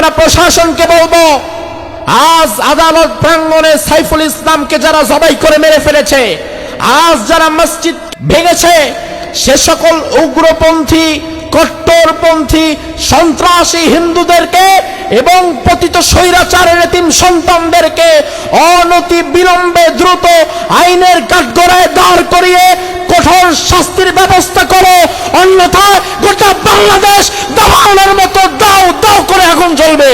আমরা প্রশাসনকে বলবো, আজ আদালত প্রাঙ্গণে সাইফুল ইসলামকে যারা জবাই করে মেরে ফেলেছে, আজ যারা মসজিদ ভেঙেছে, সে সকল উগ্রপন্থী, কট্টরপন্থী, সন্ত্রাসী হিন্দুদেরকে এবং পতিত স্বৈরাচারের এতিম সন্তানদেরকে অনতি বিলম্বে দ্রুত আইনের কাঠগড়ায় দাঁড় করিয়ে কঠোর শাস্তির ব্যবস্থা করো, অন্যথায় গোটা বাংলাদেশ দাবানলের মতো দাও দাও করে আগুন জ্বলবে।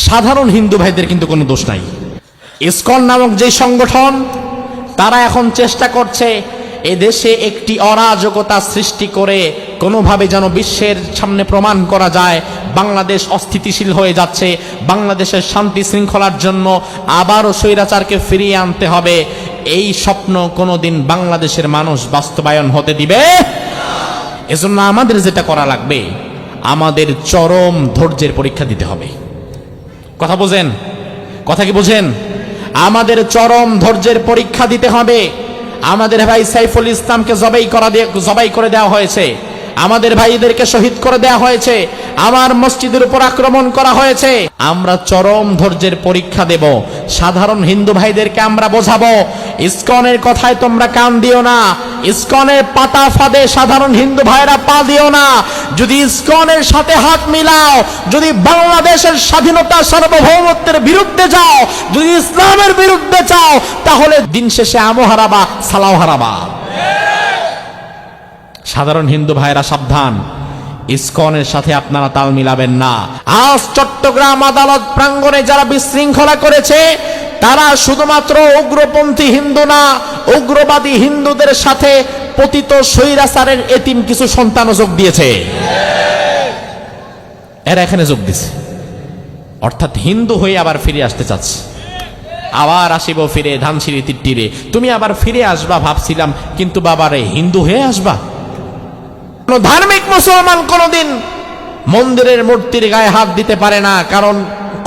সাধারণ হিন্দু ভাইদের কিন্তু কোনো দোষ নাই। ইসকন নামক যে সংগঠন, তারা এখন চেষ্টা করছে এদেশে একটি অরাজকতা সৃষ্টি করে কোনোভাবে যেন বিশ্বের সামনে প্রমাণ করা যায় বাংলাদেশ অস্থিতিশীল হয়ে যাচ্ছে, বাংলাদেশের শান্তি শৃঙ্খলার জন্য আবারও স্বৈরাচারকে ফিরিয়ে আনতে হবে। এই স্বপ্ন কোনোদিন বাংলাদেশের মানুষ বাস্তবায়ন হতে দিবে। এজন্য আমাদের যেটা করা লাগবে, আমাদের চরম ধৈর্যের পরীক্ষা দিতে হবে। কথা বোঝেন? কথা কি বোঝেন? আমাদের চরম ধৈর্যের পরীক্ষা দিতে হবে। আমাদের ভাই সাইফুল ইসলামকে জবাই করে দেওয়া হয়েছে, আমাদের ভাইদেরকে শহীদ করে দেওয়া হয়েছে, আমার মসজিদের উপর আক্রমণ করা হয়েছে। আমরা চরম ধৈর্যের পরীক্ষা দেব। সাধারণ হিন্দু ভাইদেরকে আমরা বোঝাবো, ইসকনের কথায় তোমরা কান দিও না, ইসকনের পাতা ফাঁদে সাধারণ হিন্দু ভাইরা পা দিও না। যদি ইসকনের সাথে হাত মিলাও, যদি বাংলাদেশের স্বাধীনতা সার্বভৌমত্বের বিরুদ্ধে যাও, যদি ইসলামের বিরুদ্ধে যাও, তাহলে দিন শেষে আমও হারাবা, সালাও হারাবা। সাধারণ হিন্দু ভাইরা সাবধান, ইসকনের সাথে আপনারা তাল মিলাবেন না। আজ চট্টগ্রাম আদালত প্রাঙ্গণে যারা বিশৃঙ্খলা করেছে, তারা শুধুমাত্র উগ্রপন্থী হিন্দু না, উগ্রবাদী হিন্দুদের সাথে পতিত স্বৈরাচারের এতিম কিছু সন্তানও যোগ দিয়েছে। এরা এখানে যোগ দিছে, অর্থাৎ হিন্দু হয়ে আবার ফিরে আসতে চাচ্ছে। আবার আসিব ফিরে ধানসিঁড়ি তীরে, তুমি আবার ফিরে আসবা ভাবছিলাম, কিন্তু বাবারে হিন্দু হয়ে আসবা। ধার্মিক মুসলমান কোনদিন মন্দিরের মূর্তির গায়ে হাত দিতে পারে না, কারণ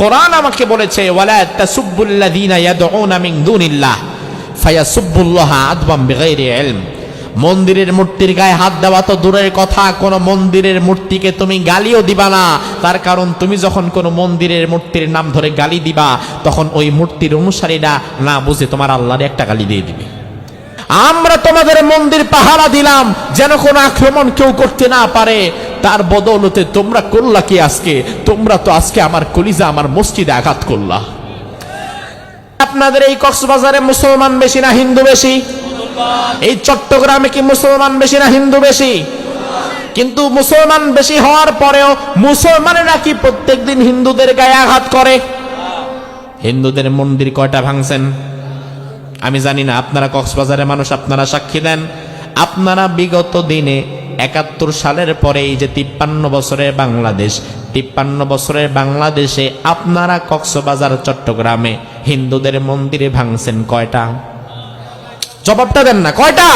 কোরআন আমাকে বলেছে, ওয়ালা তাসুব্বুল্লাযীনা ইয়াদউনা মিন দুনিল্লাহ ফায়াসুব্বুল্লাহা আদওয়াম বিগাইরি ইলম। মন্দিরের মূর্তির গায়ে হাত দেওয়া তো দূরের কথা, কোন মন্দিরের মূর্তিকে তুমি গালিও দিবা না। তার কারণ তুমি যখন কোন মন্দিরের মূর্তির নাম ধরে গালি দিবা, তখন ওই মূর্তির অনুসারীরা না বুঝে তোমার আল্লাহর একটা গালি দিয়ে দিবে। আমরা তোমাদের মন্দির পাহারা দিলাম যেন কোনো আক্রমণ কেউ করতে না পারে, তার বদৌলতে তোমরা করলা কি আজকে? তোমরা তো আজকে আমার কলিজা, আমার মসজিদে আঘাত করলা। আপনাদের এই কক্সবাজারে মুসলমান বেশি না হিন্দু বেশি? এই চট্টগ্রামে কি মুসলমান বেশি না হিন্দু বেশি? কিন্তু মুসলমান বেশি হওয়ার পরেও মুসলমানেরা কি প্রত্যেকদিন হিন্দুদের গায়ে আঘাত করে? হিন্দুদের মন্দির কয়টা ভাঙছেন আমি জানি না, আপনারা কক্সবাজারের মানুষ, আপনারা সাক্ষী দেন। আপনারা বিগত দিনে ৭১ সালের পরে এই যে ৫৩ বছরের বাংলাদেশ, ৫৩ বছরের বাংলাদেশে আপনারা কক্সবাজার চট্টগ্রামে হিন্দুদের মন্দিরে ভাঙছেন কয়টা? জবাবটা দেন না, কয়টা?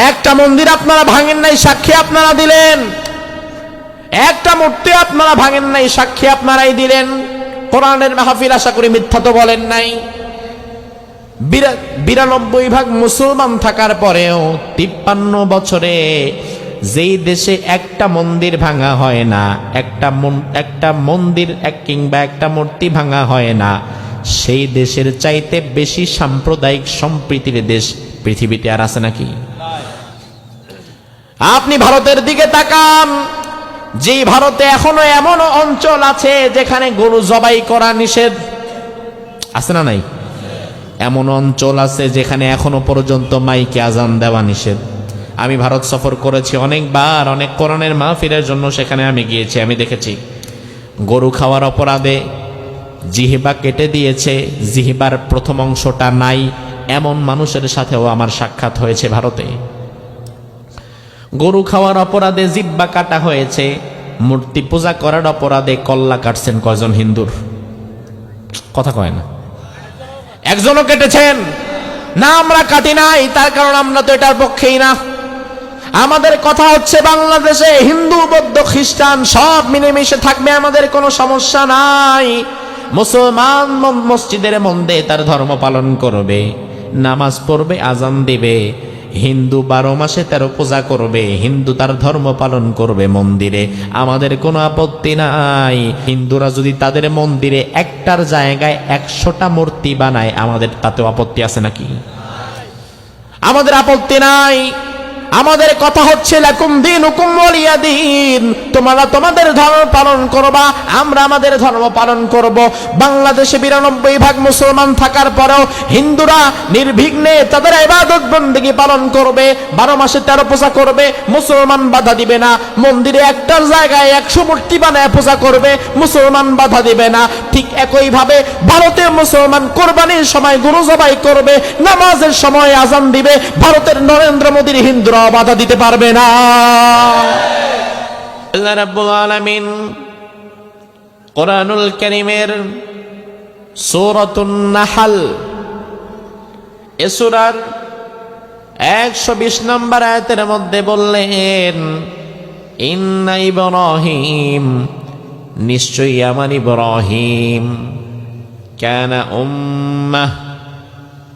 একটা মন্দির আপনারা ভাঙেন নাই, সাক্ষী আপনারা দিলেন। একটা মূর্তি আপনারা ভাঙেন নাই, সাক্ষী আপনারাই দিলেন। কোরআনের মাহফিল আশা করি মিথ্যা তো বলেন নাই। ৯২% মুসলমান থাকার পরেও ৫৩ বছরে যেই দেশে একটা মন্দির ভাঙা হয় না, একটা মন্দির কিংবা একটা মূর্তি ভাঙা হয় না, সেই দেশের চাইতে বেশি সাম্প্রদায়িক সম্প্রীতির দেশ পৃথিবীতে আর আছে নাকি? আপনি ভারতের দিকে তাকান, যে ভারতে এখনো এমন অঞ্চল আছে যেখানে গরু জবাই করা নিষেধ, আছে না নাই? এমন অঞ্চল আছে যেখানে এখনো পর্যন্ত মাইকে আজান দেওয়া নিষেধ। আমি ভারত সফর করেছি অনেকবার, অনেক কোরআনের মাহফিলের জন্য সেখানে আমি গিয়েছি। আমি দেখেছি গরু খাওয়ার অপরাধে জিহ্বা কেটে দিয়েছে, জিহ্বার প্রথম অংশটা নাই, এমন মানুষের সাথেও আমার সাক্ষাৎ হয়েছে ভারতে। গরু খাওয়ার অপরাধে জিহ্বা কাটা হয়েছে, মূর্তি পূজা করার অপরাধে কল্লা কাটছেন কয়জন হিন্দুর? কথা কয় না। একজনও কেটেছেন না? আমরা কাটি নাই, তার কারণ আমরা তো এটার পক্ষেই না। আমাদের কথা হচ্ছে বাংলাদেশে হিন্দু বৌদ্ধ খ্রিস্টান সব মিলেমিশে থাকবে, আমাদের কোনো সমস্যা নাই। মুসলমান মসজিদের মধ্যে তার ধর্ম পালন করবে, নামাজ পড়বে, আজান দিবে। হিন্দু 12 মাসে 13 পূজা করবে, হিন্দু তার ধর্ম পালন করবে মন্দিরে, আমাদের কোনো আপত্তি নাই। হিন্দুরা যদি তাদের মন্দিরে একটার জায়গায় 100টা মূর্তি বানায়, আমাদের তাতেও আপত্তি আছে নাকি? আমাদের আপত্তি নাই। আমাদের কথা হচ্ছে লাকুম দীনুকুম ওয়ালিয়া দীন, তোমরা তোমাদের ধর্ম পালন করবা, আমরা আমাদের ধর্ম পালন করব। বাংলাদেশে 92% মুসলমান থাকার পরেও হিন্দুরা নির্বিঘ্নে তাদের ইবাদত বندگی পালন করবে, 12 মাসে 13 পূজা করবে, মুসলমান বাধা দিবে না। মন্দিরে একটার জায়গায় 100 মূর্তি বানায় পূজা করবে, মুসলমান বাধা দিবে না। ঠিক একই ভাবে ভারতের মুসলমান কোরবানির সময় গরু জবাই করবে, নামাজের সময় আজান দিবে, ভারতের নরেন্দ্র মোদীর হিন্দুরা বাধা দিতে পারবে না। আল্লাহ রাব্বুল আলামিন কোরআনুল কারীমের সূরাতুন নাহল এই সূরার 120 নম্বর আয়াতের মধ্যে বললেন, ইন্না ইব্রাহিম, নিশ্চয়ই আমার ইব্রাহিম, কানা উম্মাহ,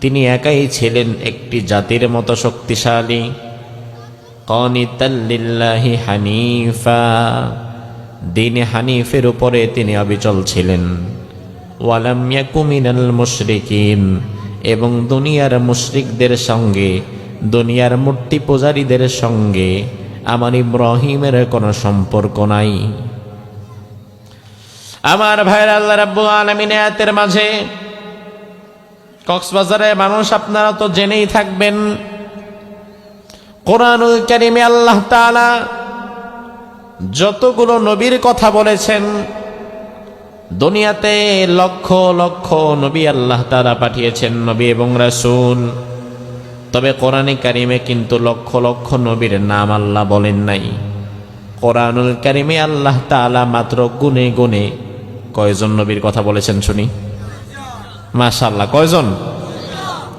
তিনি একাই ছিলেন একটি জাতির মতো শক্তিশালী, কানিতাল লিল্লাহি হানিফা, দ্বীনে হানিফের উপরে তিনি অবিচল ছিলেন, ওয়ালাম ইয়াকু মিনাল মুশরিকিন, এবং দুনিয়ার মুশরিকদের সঙ্গে, দুনিয়ার মূর্তি পূজারীদের সঙ্গে আমার ইব্রাহিমের কোনো সম্পর্ক নাই। আমার ভাইরা, আল্লাহ রাব্বুল আলামিন আয়াতের মাঝে কক্সবাজারের মানুষ আপনারা তো জেনেই থাকবেন, কোরআনুল কারীমে আল্লাহ তাআলা যতগুলো নবীর কথা বলেছেন, দুনিয়াতে লক্ষ লক্ষ নবী আল্লাহ তাআলা পাঠিয়েছেন, নবী এবং রাসূল। তবে কোরআনে কারীমে কিন্তু লক্ষ লক্ষ নবীর নাম আল্লাহ বলেন নাই। কোরআনুল কারীমে আল্লাহ তাআলা মাত্র গুনে গুনে কয়জন নবীর কথা বলেছেন শুনি? মাশাআল্লাহ, কয়জন?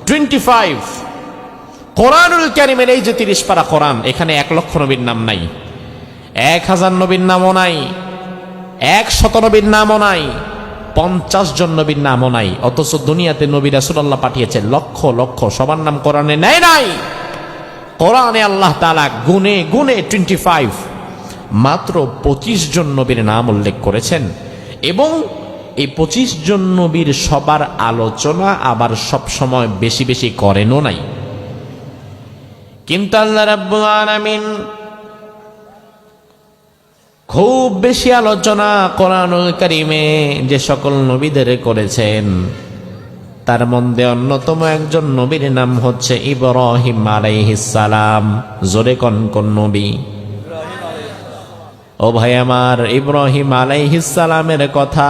25। কোরআনুল কারীমের এই যে 30 পারা কোরআন, এখানে 1 লক্ষ নবীর নাম নাই, 1000 নবীর নামও নাই, 100 নবীর নামও নাই, 50 জন নবীর নামও নাই। অথচ দুনিয়াতে নবী রাসূলুল্লাহ পাঠিয়েছেন লক্ষ লক্ষ, সবার নাম কোরআনে নেয় নাই। কোরআনে আল্লাহ তাআলা গুনে গুনে 25, মাত্র 25 জন নবীর নাম উল্লেখ করেছেন। এবং এই 25 জন নবীর সবার আলোচনা আবার সব সময় বেশি বেশি করেনও নাই। কিন্তু আল্লাহ রাব্বুল আলামিন খুব বেশি আলোচনা কোরআনুল কারীমে যে সকল নবীদের করেছেন, তার মধ্যে অন্যতম একজন নবীর নাম হচ্ছে ইব্রাহিম আলাইহিস সালাম। জোরে কোন কোন নবী? ও ভাই আমার, ইব্রাহিম আলাইহিস সালামের কথা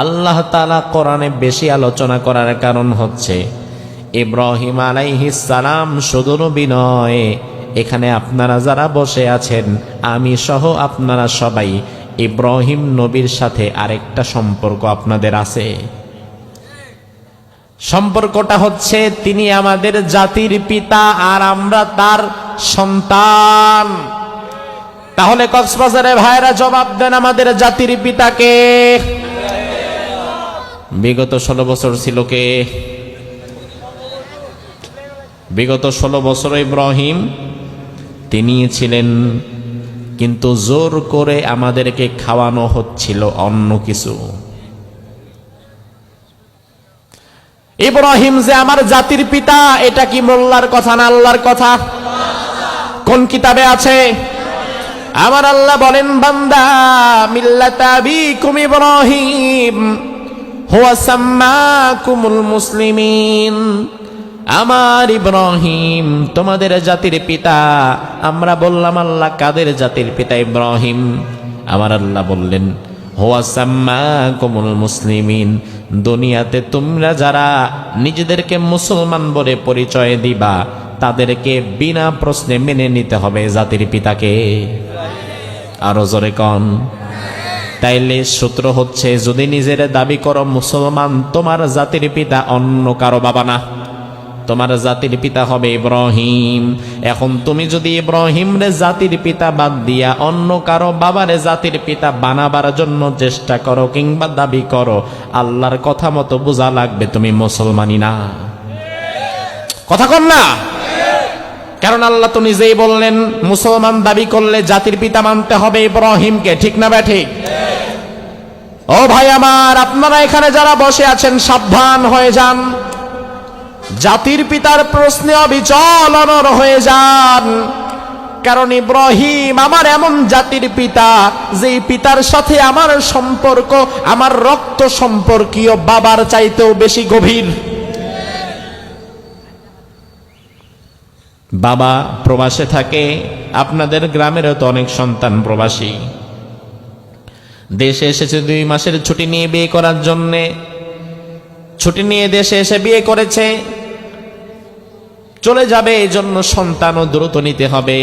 আল্লাহ তাআলা কোরআনে বেশি আলোচনা করার কারণ হচ্ছে, ইব্রাহিম আলাইহিস সালাম শুধু নবী নয়, এখানে আপনারা যারা বসে আছেন, আমি সহ আপনারা সবাই ইব্রাহিম নবীর সাথে আরেকটা সম্পর্ক আপনাদের আছে। সম্পর্কটা হচ্ছে তিনি আমাদের জাতির পিতা আর আমরা তার সন্তান। তাহলে কক্সবাজারে ভাইরা জবাব দেন, আমাদের জাতির পিতাকে? বিগত 16 বছর ছিল কে? বিগত 16 বছর ইব্রাহিম তিনি ছিলেন, কিন্তু জোর করে আমাদেরকে খাওয়ানো হচ্ছিল অন্য কিছু। ইব্রাহিম যে আমার জাতির পিতা, এটা কি মোল্লার কথা না আল্লাহর কথা? কোন কিতাবে আছে? আমার আল্লাহ বলেন, বান্দা মিল্লাতা আবিকুম ইব্রাহিম হুয়া সাম্মাকুমুল মুসলিমিন, আমার ইব্রাহিম তোমাদের জাতির পিতা। আমরা বললাম আল্লাহ কাদের জাতির পিতা? ইব্রাহিম। আমার আল্লাহ বললেন হুয়া সাম্মাকুমুল মুসলিমিন, দুনিয়াতে তোমরা যারা নিজেদেরকে মুসলমান বলে পরিচয় দিবা, তাদেরকে বিনা প্রশ্নে মেনে নিতে হবে জাতির পিতাকে। আরো জোরে কন। তাইলে সূত্র হচ্ছে, যদি নিজের দাবি করো মুসলমান, তোমার জাতির পিতা অন্য কারো বাবা না, তোমার জাতির পিতা হবে ইব্রাহিম। এখন তুমি যদি ইব্রাহিম রে জাতির পিতা বাদ দিয়া অন্য কারো বাবারে জাতির পিতা বানাবার জন্য চেষ্টা করো কিংবা দাবি করো, আল্লাহর কথা মতো বোঝা লাগবে তুমি মুসলমানই না। কথা কন না? কারণ আল্লাহ তো নিজেই বললেন মুসলমান দাবি করলে জাতির পিতা মানতে হবে ইব্রাহিমকে, ঠিক না ঠিক? ও ভাই আমার, আপনারা এখানে যারা বসে আছেন সাবধান হয়ে যান, জাতির পিতার প্রশ্নে অবিচল অনড় হয়ে যান। কারণ ইব্রাহিম আমার এমন জাতির পিতা যেই পিতার সাথে আমার সম্পর্ক আমার রক্ত সম্পর্কীয় বাবার চাইতেও বেশি গভীর। বাবা প্রবাসে থাকে, আপনাদের গ্রামেরও তো অনেক সন্তান প্রবাসী। দেশে এসেছে 2 মাসের ছুটি নিয়ে বিয়ে করার জন্যে, ছুটি নিয়ে দেশে এসে বিয়ে করেছে, চলে যাবে, এই জন্য সন্তানও দ্রুত নিতে হবে।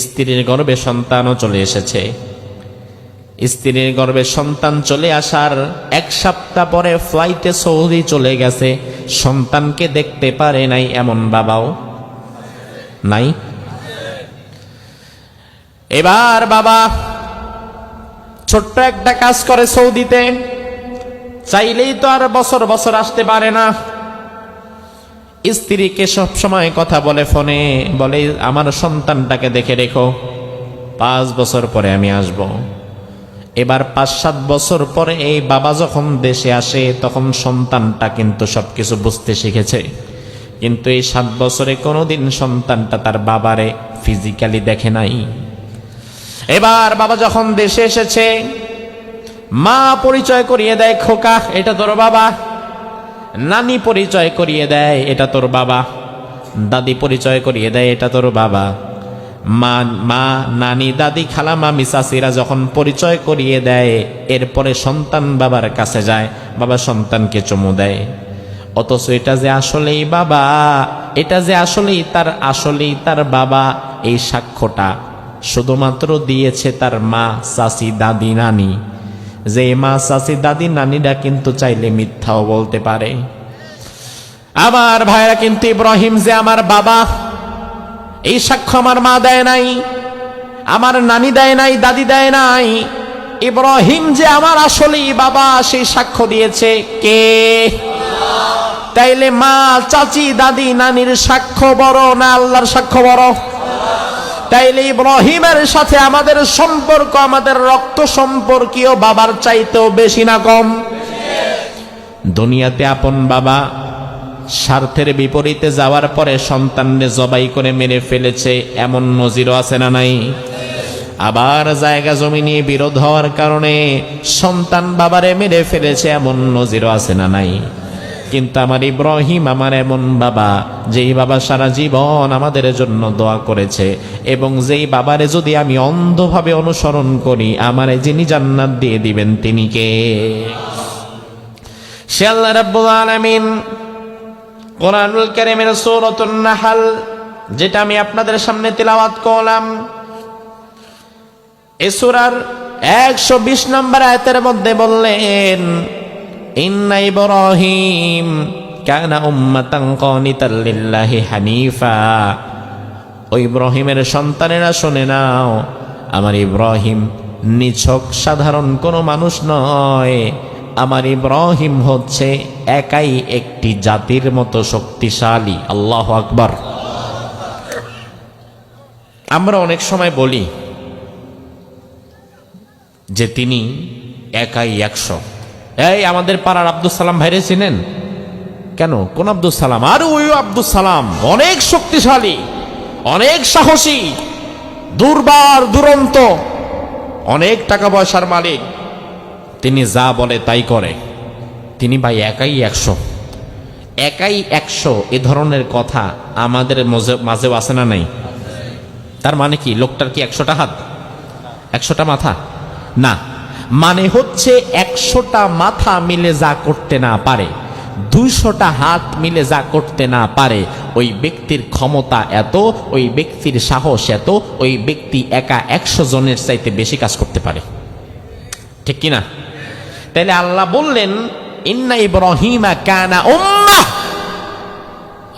স্ত্রীর গর্ভে সন্তানও চলে এসেছে। স্ত্রীর গর্ভে সন্তান চলে আসার 1 সপ্তাহ পরে ফ্লাইটে সৌদি চলে গেছে, সন্তানকে দেখতে পারে নাই এমন বাবাও নাই। এবার বাবা ছোট্ট একটা কাজ করে সৌদিতে, চাইলেই তো আর বছর বছর আসতে পারে না। স্ত্রীকে সব সময় কথা বলে ফোনে, বলে আমার সন্তানটাকে দেখে রেখো, 5 বছর পরে আমি আসব। এবার 5-7 বছর পরে এই বাবা যখন দেশে আসে তখন সন্তানটা কিন্তু সবকিছু বুঝতে শিখেছে, কিন্তু এই 7 বছরে কোনোদিন সন্তানটা তার বাবারে ফিজিক্যালি দেখে নাই। এবার বাবা যখন দেশে এসেছে, মা পরিচয় করিয়ে দেয়, খোকা এটা তোর বাবা। নানি পরিচয় করিয়ে দেয়, এটা তোর বাবা। দাদি পরিচয় করিয়ে দেয়, এটা তোর বাবা। মা নানি দাদি খালা মামি চাচিরা যখন পরিচয় করিয়ে দেয়, এরপরে সন্তান বাবার কাছে যায়, বাবা সন্তানকে চুমু দেয়। অথচ এটা যে আসলেই বাবা, এটা যে আসলেই তার বাবা, এই সাক্ষ্যটা শুধুমাত্র দিয়েছে তার মা চাচি দাদি নানি। যে মা চাচি দাদি নানিরা কিন্তু চাইলে মিথ্যাও বলতে পারে। আমার ভাইরা, কিন্তু ইব্রাহিম যে আমার বাবা, এই সাক্ষ্য আমার মা দেয় নাই, আমার নানি দেয় নাই, দাদি দেয় নাই। ইব্রাহিম যে আমার আসলেই বাবা সেই সাক্ষ্য দিয়েছে কে? তাইলে মা চাচি দাদি নানির সাক্ষ্য বড় না আল্লাহর সাক্ষ্য বড়? তাইলে ইব্রাহিমের সাথে আমাদের সম্পর্ক আমাদের রক্ত সম্পর্কীয় বাবার চাইতেও বেশি না কম? দুনিয়াতে আপন বাবা স্বার্থের বিপরীতে যাওয়ার পরে সন্তানকে জবাই করে মেরে ফেলেছে, এমন নজিরও আছে না নাই? আবার জায়গা জমি নিয়ে বিরোধ হওয়ার কারণে সন্তান বাবারে মেরে ফেলেছে, এমন নজিরও আছে না নাই? কিন্তু আমার ইব্রাহিম আমার এমন বাবা, যেই বাবা সারা জীবন আমাদের জন্য দোয়া করেছে, এবং যেই বাবারে যদি আমি অন্ধভাবে অনুসরণ করি আমারে যিনি জান্নাত দিয়ে দিবেন তিনি কে? সে আল্লাহ রাব্বুল আলামিন কোরআনুল কারীমের সূরাতুন নাহল, যেটা আমি আপনাদের সামনে তেলাওয়াত করলাম, এই সূরার 120 নম্বর আয়াতের মধ্যে বললেন, ইন্না ইব্রাহিম কানা উম্মাতান কানিতাল লিল্লাহি হানিফা। ওই ইব্রাহিমের সন্তানেরা শুনে নাও, আমার ইব্রাহিম নিছক সাধারণ কোনো মানুষ নয়, আমার ইব্রাহিম হচ্ছে একাই একটি জাতির মতো শক্তিশালী। আল্লাহু আকবার। আমরা অনেক সময় বলি যে তিনি একাই 100। এই আমাদের পাড়ার আব্দুল সালাম ভাইরে চিনেন? কেন, কোন আব্দুল সালাম? আর ওই আব্দুল সালাম অনেক শক্তিশালী, অনেক সাহসী, দুর্বার দুরন্ত, অনেক টাকা পয়সার মালিক, তিনি যা বলে তাই করে। তিনি ভাই একাই 100, একাই 100, এ ধরনের কথা আমাদের মাঝেও আছে না নাই? তার মানে কি লোকটার কি 100টা হাত, 100টা মাথা? না, মানে হচ্ছে 100টা মাথা মিলে যা করতে না পারে, 200টা হাত মিলে যা করতে না পারে, ওই ব্যক্তির ক্ষমতা এত, ওই ব্যক্তির সাহস এত, ওই ব্যক্তি একা 100 জনের চাইতে বেশি কাজ করতে পারে, ঠিক কিনা? তাইলে আল্লাহ বললেন ইন্না ইব্রাহিমা কানা উম্মাহ,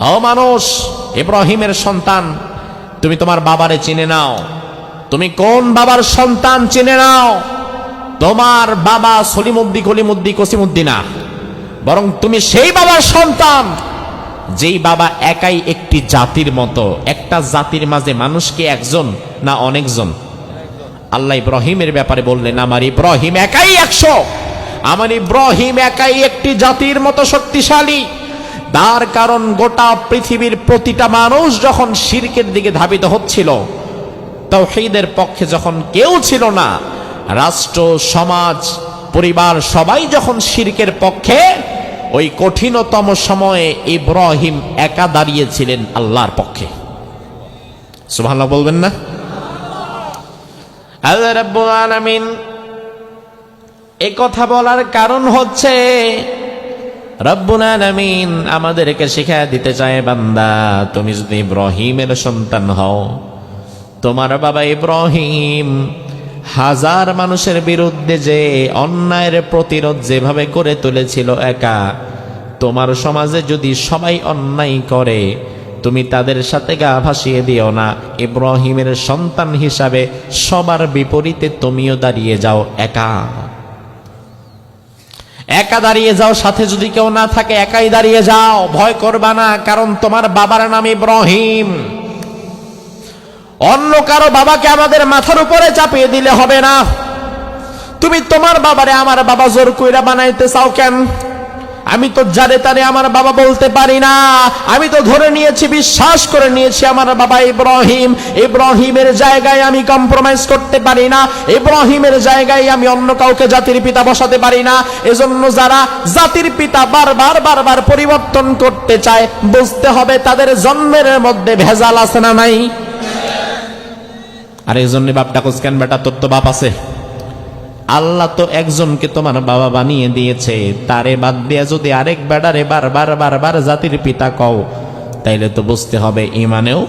ও মানুষ, ইব্রাহিমের সন্তান, তুমি তোমার বাবারে চিনে নাও। তুমি কোন বাবার সন্তান চিনে নাও। তোমার বাবা সলিমুদ্দি কলিমুদ্দি কসিমুদ্দি না, বরং তুমি সেই বাবার সন্তান যেই বাবা একাই একটি জাতির মতো। একটা জাতির মাঝে মানুষ কি একজন না অনেকজন? আল্লাহ ইব্রাহিমের ব্যাপারে বললেন, আমার ইব্রাহিম একাই 100, আমার ইব্রাহিম একাই একটি জাতির মতো শক্তিশালী। তার কারণ গোটা পৃথিবীর প্রতিটা মানুষ যখন শিরকের দিকে ধাবিত হচ্ছিল, তাওহীদের পক্ষে যখন কেউ ছিল না, রাষ্ট্র, সমাজ, পরিবার সবাই যখন শিরকের পক্ষে, ওই কঠিনতম সময়ে ইব্রাহিম একা দাঁড়িয়েছিলেন আল্লাহর পক্ষে। সুবহানাল্লাহ বলবেন না? আল্লাহ রাব্বুল আলামিন এই কথা বলার কারণ হচ্ছে, রব্বুল আলামিন আমাদেরকে শিখিয়ে দিতে চায়, বান্দা তুমি যদি ইব্রাহিমের সন্তান হও, তোমার বাবা ইব্রাহিম হাজার মানুষের বিরুদ্ধে যে অন্যায়ের প্রতিরোধ যেভাবে করে তুলেছিল একা, তোমার সমাজে যদি সবাই অন্যায় করে, তুমি তাদের সাথে গা ভাসিয়ে দিও না। ইব্রাহিমের সন্তান হিসাবে সবার বিপরীতে তুমিও দাঁড়িয়ে যাও, একা একা দাঁড়িয়ে যাও। সাথে যদি কেউ না থাকে একাই দাঁড়িয়ে যাও, ভয় করবা না, কারণ তোমার বাবার নাম ইব্রাহিম। অন্য কারো বাবাকে আমাদের মাথার উপরে চাপিয়ে দিলে হবে না। তুমি তোমার বাবারে আমার বাবা জোর কইরা বানাইতে চাও কেন? আমি তো যারে তারে আমার বাবা বলতে পারি না। আমি তো ধরে নিয়েছি, বিশ্বাস করে নিয়েছি আমার বাবা ইব্রাহিম। ইব্রাহিমের জায়গায় আমি কম্প্রোমাইজ করতে পারি না। ইব্রাহিমের জায়গায় আমি অন্য কাউকে জাতির পিতা বসাতে পারি না। এজন্য যারা জাতির পিতা বারবার বারবার পরিবর্তন করতে চায়, বুঝতে হবে তাদের জন্মের মধ্যে ভেজাল আছে না নাই? আর এই জন্য বাপ ডাকুস কেন বেটা, তোর তো বাপ আছে। আল্লাহ তো একজনকে তোমার বাবা বানিয়ে দিয়েছে, তারে বাদ দিয়ে যদি আরেক বেটারে বারবার বারবার জাতির পিতা কও, তাইলে তো বুঝতে হবে ইমানেও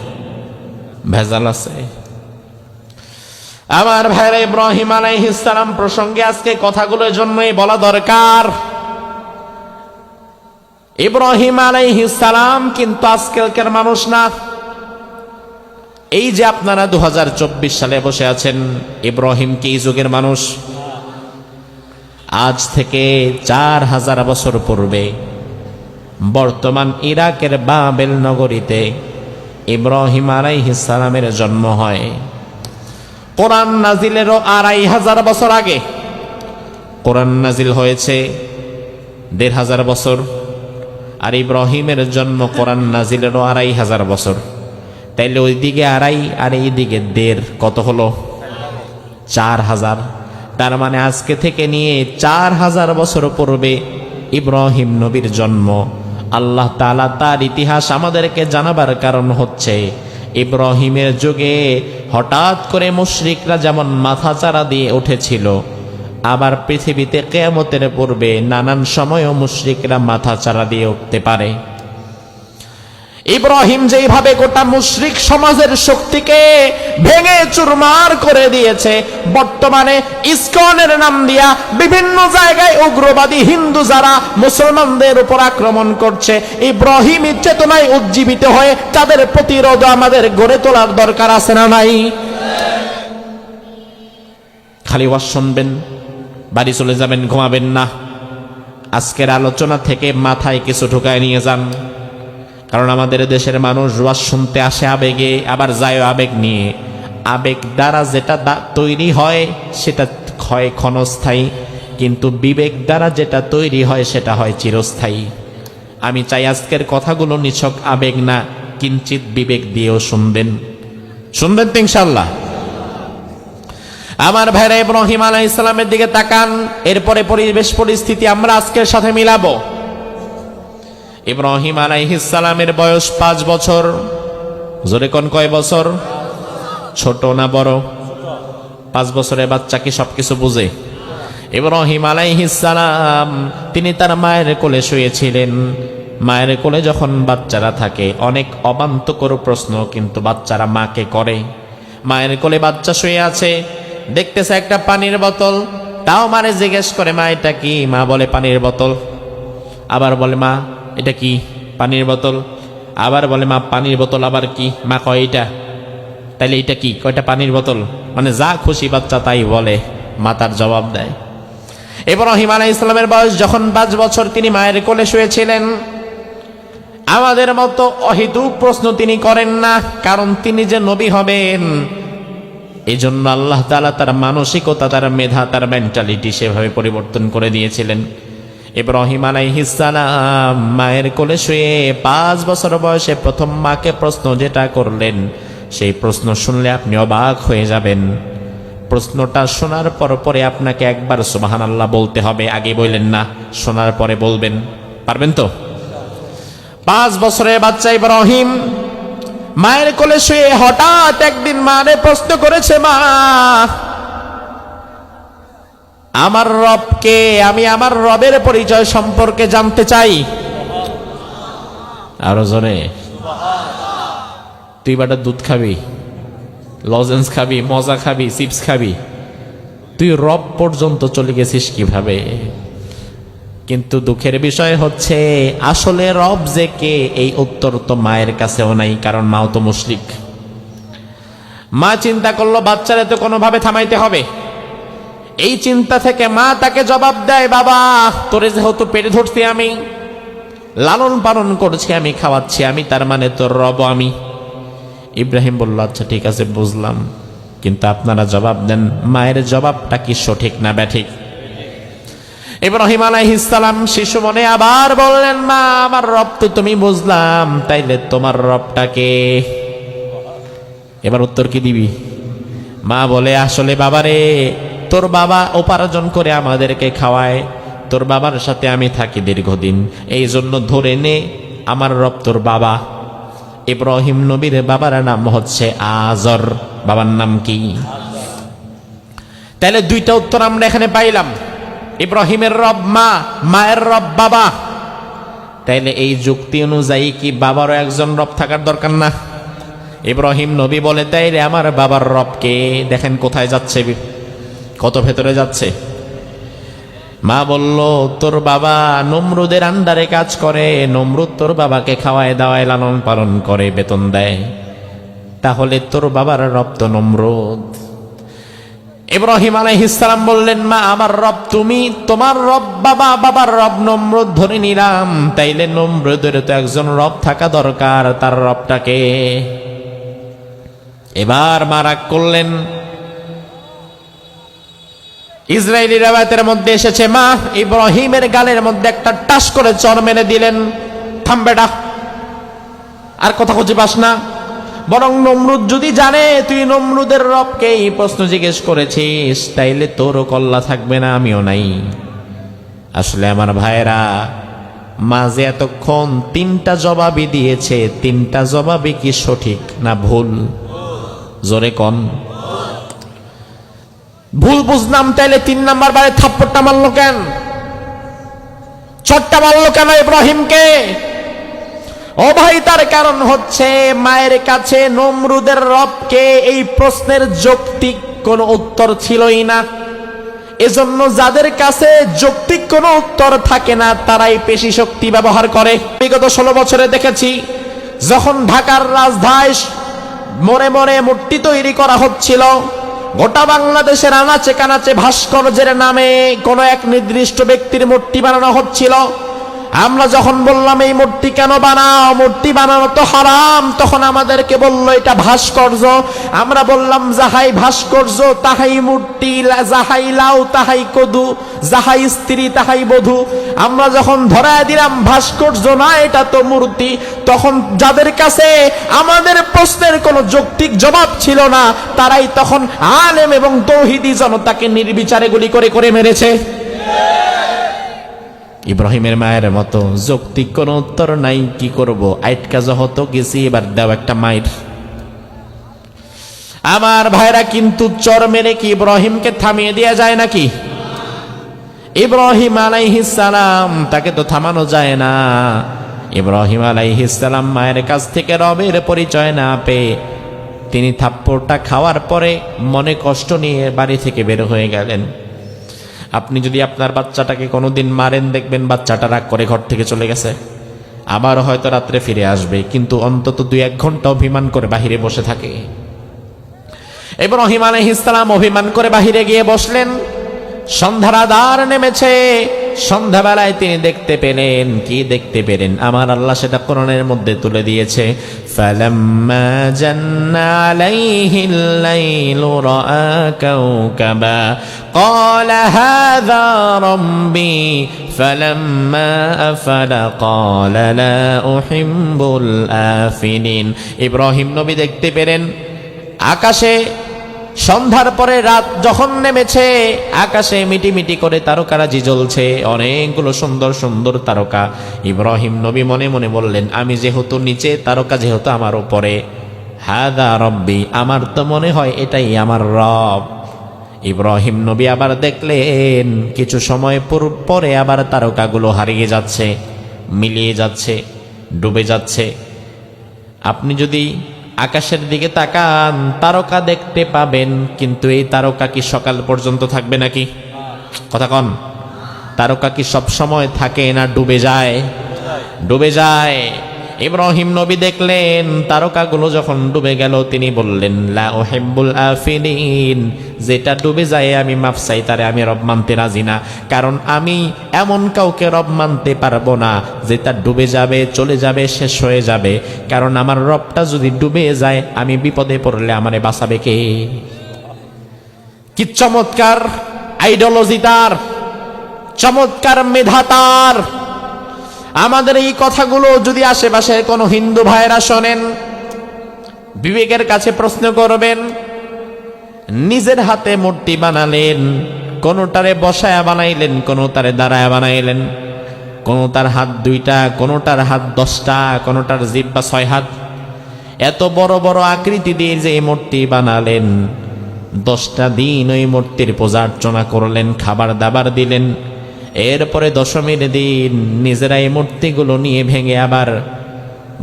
ভেজাল আছে। আমার ভাইরা, ইব্রাহিম আলাইহিস সালাম প্রসঙ্গে আজকে কথাগুলোর জন্যই বলা দরকার। ইব্রাহিম আলাইহিস সালাম কিন্তু আজকালকার মানুষ না। এই যে আপনারা 2024 সালে বসে আছেন, ইব্রাহিম কি এই যুগের মানুষ? আজ থেকে 4000 বছর পূর্বে বর্তমান ইরাকের বাবেল নগরীতে ইব্রাহিম আলাইহিস সালামের জন্ম হয়। কোরআন নাজিলেরও 2500 বছর আগে। কোরআন নাজিল হয়েছে 1500 বছর, আর ইব্রাহিমের জন্ম কোরআন নাজিলেরও 2500 বছর। তাইলে ওই দিকে 2.5 আর এই দিকে 1.5, কত হলো? 4000। তার মানে আজকে থেকে নিয়ে 4000 বছর পূর্বে ইব্রাহিম নবীর জন্ম। আল্লাহ তাআলা তার ইতিহাস আমাদেরকে জানাবার কারণ হচ্ছে, ইব্রাহিমের যুগে হঠাৎ করে মুশরিকরা যেমন মাথাচাড়া দিয়ে উঠেছিল, আবার পৃথিবীতে কিয়ামতের পূর্বে নানান সময়ও মুশরিকরা মাথাচাড়া দিয়ে উঠতে পারে। ইব্রাহিম যেইভাবে গোটা মুশরিক সমাজের শক্তিকে ভেঙে চুরমার করে দিয়েছে, বর্তমানে ইসকনের নাম দিয়া বিভিন্ন জায়গায় উগ্রবাদী হিন্দু যারা মুসলমানদের উপর আক্রমণ করছে, ইব্রাহিমী চেতনায় উজ্জীবিত হয়ে তাদের প্রতিরোধ আমাদের গড়ে তোলার দরকার আছে না নাই? খালি ওয়াজ শুনবেন, বাড়ি চলে যাবেন, ঘুমাবেন না। আজকের আলোচনা থেকে মাথায় কিছু ঢুকায় নিয়ে যান। কারণ আমাদের দেশের মানুষ ওয়াজ শুনতে আসে আবেগে, আবার যায় আবেগ নিয়ে। আবেগ দ্বারা যেটা তৈরি হয় সেটা হয় ক্ষণস্থায়ী, কিন্তু বিবেক দ্বারা যেটা তৈরি হয় সেটা হয় চিরস্থায়ী। আমি চাই আজকের কথাগুলো নিছক আবেগ না, কিঞ্চিত বিবেক দিয়েও শুনবেন। শুনবেন তো ইনশাআল্লাহ? আমার ভাইরা, ইব্রাহিম আলাইহিস সালামের দিকে তাকান। এরপরে পরিবেশ পরিস্থিতি আমরা আজকের সাথে মিলাবো। ইব্রাহিম আলাইহিস সালামের বয়স 5 বছর। জোরে কোন কয় বছর? ছোট না বড়? 5 বছরের বাচ্চা কি সবকিছু বুঝে? ইব্রাহিম আলাইহিস সালাম তিনি তার মায়ের কোলে শুয়েছিলেন। মায়ের কোলে যখন বাচ্চারা থাকে, অনেক অবান্তকর প্রশ্ন কিন্তু বাচ্চারা মাকে করে। মায়ের কোলে বাচ্চা শুয়ে আছে, দেখতেছে একটা পানির বোতল, তাও মারে জিজ্ঞেস করে, মা এটা কি? মা বলে পানির বোতল। আবার বলে, মা এটা কি? পানির বোতল। আবার বলে মা পানির বোতল আবার কি? মা কয় এইটা। তাইলে এইটা কি? কয়টা পানির বোতল। মানে যা খুশি বাচ্চা তাই বলে, মা তার জবাব দেয়। ইব্রাহিম আলাইহিস সালামের বয়স যখন 5 বছর, তিনি মায়ের কোলে শুয়েছিলেন। আমাদের মতো অহেতুক প্রশ্ন তিনি করেন না, কারণ তিনি যে নবী হবেন এই জন্য আল্লাহ তাআলা তার মানসিকতা, তার মেধা, তার মেন্টালিটি সেভাবে পরিবর্তন করে দিয়েছিলেন। ইব্রাহিম আলাইহিস সালাম মায়ের কোলে শুয়ে 5 বছর বয়সে প্রথম মাকে প্রশ্ন যেটা করলেন, সেই প্রশ্ন শুনলে আপনি অবাক হয়ে যাবেন। প্রশ্নটা শোনার পরে আপনাকে একবার সুবহানাল্লাহ বলতে হবে, আগে বললেন না, শোনার পরে বলবেন। পারবেন তো? 5 বছরের বাচ্চা ইব্রাহিম মায়ের কোলে শুয়ে হঠাৎ একদিন মারে প্রশ্ন করেছে, মা আমার রবকে, আমি আমার রবের পরিচয় সম্পর্কে জানতে চাই। আরো জোরে। তুই বাটা দুধ খাবি, লজেন্স খাবি, মজা খাবি, চিপস খাবি, তুই রব পর্যন্ত চলে গেছিস কিভাবে? কিন্তু দুঃখের বিষয় হচ্ছে আসলে রব যে কে এই উত্তর তো মায়ের কাছেও নাই, কারণ মাও তো মুশরিক। মা চিন্তা করলো বাচ্চারে তো কোনোভাবে থামাইতে হবে। এই চিন্তা থেকে মা তাকে জবাব দেয়, বাবা তোরে যেহেতু পেটে ধরছি আমি, লালন পালন করছি আমি, খাওয়াচ্ছি আমি, তার মানে তোর রব আমি। ইব্রাহিম বলল, আচ্ছা ঠিক আছে বুঝলাম, কিন্তু আপনারা জবাব দেন মায়ের জবাবটা কি সঠিক না ব্যাঠিক? ইব্রাহিম আলাইহিস সালাম শিশু মনে আবার বললেন, মা আমার রব তো তুমি বুঝলাম, তাইলে তোমার রবটাকে? এবার উত্তর কি দিবি? মা বলে, আসলে বাবারে তোর বাবা উপার্জন করে আমাদেরকে খাওয়ায়, তোর বাবার সাথে আমি থাকি দীর্ঘদিন, এই জন্য ধরে নে আমার রব তোর বাবা। ইব্রাহিম নবীর বাবার নাম হচ্ছে আজর। বাবার নাম কি? তাহলে দুইটা উত্তর আমরা এখানে পাইলাম, ইব্রাহিমের রব মা, মায়ের রব বাবা। তাইলে এই যুক্তি অনুযায়ী কি বাবারও একজন রব থাকার দরকার না? ইব্রাহিম নবী বলে, তাইলে আমার বাবার রবকে? দেখেন কোথায় যাচ্ছে, কত ভেতরে যাচ্ছে। মা বলল, তোর বাবা নমরুদের আন্ডারে কাজ করে, নমরুদ তোর বাবাকে খাওয়ায় দাওয়ায় লালন পালন করে, বেতন দেয়, তাহলে তোর বাবার রব তো নমরুদ। ইব্রাহিম আলাইহিস সালাম বললেন, মা আমার রব তুমি, তোমার রব বাবা, বাবার রব নমরুদ ধরে নিলাম, তাইলে নমরুদের তো একজন রব থাকা দরকার, তার রবটাকে? এবার মা রাগ করলেন। ইসরায়েলি রাওয়ায়াতের মধ্যে এসেছে, মা ইব্রাহিমের গালের মধ্যে একটা টাস করে চর মেরে দিলেন, থাম বেটা, আর কথা খুঁজে পাস না। বরং নমরুদ যদি জানে তুই নমরুদের রবকে এই প্রশ্ন জিজ্ঞেস করেছিস, তাইলে তোরও কল্লা থাকবে না, আমিও নাই। আসলে আমার ভাইরা, মা যে এতক্ষণ 3টা জবাবই দিয়েছে, 3টা জবাবই কি সঠিক না ভুল? জোরে কন। ভুল বুঝলাম, তাইলে 3 নাম্বার বারে থাপ্পড়টা মারলো কেন? চটটা মারলো কেন ইব্রাহিমকে? ও ভাই, তার কারণ হচ্ছে মায়ের কাছে নমরুদের রবকে এই প্রশ্নের যৌক্তিক কোনো উত্তর ছিলই না। এজন্য যাদের কাছে যৌক্তিক কোনো উত্তর থাকে না, তারাই পেশি শক্তি ব্যবহার করে। বিগত 16 বছরে দেখেছি, যখন ঢাকার রাজধানী মোড়ে মোড়ে মূর্তি তৈরি করা হচ্ছিল, গোটা বাংলাদেশের আনাচে কানাচে ভাস্কর্যের নামে কোনো এক নির্দিষ্ট ব্যক্তির মূর্তি বানানো হচ্ছিল। আমরা যখন বললাম এই মূর্তি কেন বানাও, মূর্তি বানানো তো হারাম, তখন আমাদেরকে বলল এটা ভাস্কর্য। আমরা বললাম যাহাই ভাস্কর্য তাহাই মূর্তি, যাহাই লাউ তাহাই কদু, যাহাই স্ত্রী তাহাই বধূ। আমরা যখন ধরায় দিলাম ভাস্কর্য না, এটা তো মূর্তি, তখন যাদের কাছে আমাদের প্রশ্নের কোনো যৌক্তিক জবাব ছিল না, তারাই তখন আলেম এবং তৌহিদি জনতাকে নির্বিচারে গুলি করে করে মেরেছে। ইব্রাহিমের মায়ের মতো যৌক্তিক কোনো উত্তর নাই, কি করব, আইটকা যহত গেছি, এবার দাও একটা মাইর। আমার ভাইরা, কিন্তু চর মেরে কি ইব্রাহিমকে থামিয়ে দেওয়া যায় নাকি? ইব্রাহিম আলাইহিস সালাম, তাকে তো থামানো যায় না। ইব্রাহিম আলাইহিস সালাম মায়ের কাছ থেকে রবের পরিচয় না পেয়ে তিনি থাপ্পড়টা খাওয়ার পরে মনে কষ্ট নিয়ে বাড়ি থেকে বের হয়ে গেলেন। আপনি যদি আপনার বাচ্চাটাকে কোনোদিন মারেন, দেখবেন বাচ্চাটা রাগ করে ঘর থেকে চলে গেছে। আবার হয়তো রাত্রে ফিরে আসবে, কিন্তু অন্তত 2-1 ঘন্টা অভিমান করে বাহিরে বসে থাকে। ইব্রাহিম আলাইহিস সালাম অভিমান করে বাহিরে গিয়ে বসলেন। সন্ধ্যার আঁধার নেমেছে। সন্ধ্যাবেলায় তিনি দেখতে পেলেন, কি দেখতে পেলেন আমার আল্লাহ সেটা কোরআনের মধ্যে তুলে দিয়েছে। ফালাম্মা জান্না আলাইহিল লাইলু রাআ কাওকাবা ক্বালা হাযা রাব্বি ফালাম্মা আফালা ক্বালা লা উহিব্বুল আফিলিন। ইব্রাহিম নবী দেখতে পেলেন আকাশে সন্ধ্যার পরে রাত যখন নেমেছে, আকাশে মিটিমিটি করে তারকারাজি জ্বলছে, অনেকগুলো সুন্দর সুন্দর তারকা। ইব্রাহিম নবী মনে মনে বললেন, আমি যেহেতু নিচে, তারকা যেহেতু আমার উপরে, হাদা রব্বি, আমার তো মনে হয় এটাই আমার রব। ইব্রাহিম নবী আবার দেখলেন কিছু সময় পরে আবার তারকাগুলো হারিয়ে যাচ্ছে, মিলিয়ে যাচ্ছে, ডুবে যাচ্ছে। আপনি যদি আকাশের দিকে তাকান তারকা দেখতে পাবেন, কিন্তু এই তারকা কি সকাল পর্যন্ত থাকবে নাকি? কথা কন। তারকা কি সব সময় থাকে না ডুবে যায়? ডুবে যায়। ইব্রাহিম নবী দেখলেন তারকাগুলো যখন ডুবে গেল, তিনি বললেন লা উহিব্বুল আফিলিন, যেটা ডুবে যায় আমি মাফ চাই, তারে আমি রব মানতে রাজি না। কারণ আমি এমন কাউকে রব মানতে পারবো না যেটা ডুবে যাবে, চলে যাবে, শেষ হয়ে যাবে। কারণ আমার রবটা যদি ডুবে যায়, আমি বিপদে পড়লে আমারে বাঁচাবে কে? কি চমৎকার আইডিওলজি তার, চমৎকার মেধা তার। আমাদের এই কথাগুলো যদি আশেপাশে কোনো হিন্দু ভাইরা শোনেন, বিবেকের কাছে প্রশ্ন করবেন। নিজের হাতে মূর্তি বানালেন, কোনোটারে বসায়া বানাইলেন, কোনোটারে দাঁড়ায়া বানাইলেন, কোনোটার হাত 2টা, কোনোটার হাত 10টা, কোনোটার জিহ্বা 6 হাত। এত বড় বড় আকৃতি দিয়ে যে মূর্তি বানালেন, 10টা দিন ওই মূর্তির পূজা অর্চনা করলেন, খাবার দাবার দিলেন। এরপরে দশমীর দিন নিজেরা এই মূর্তিগুলো নিয়ে ভেঙে আবার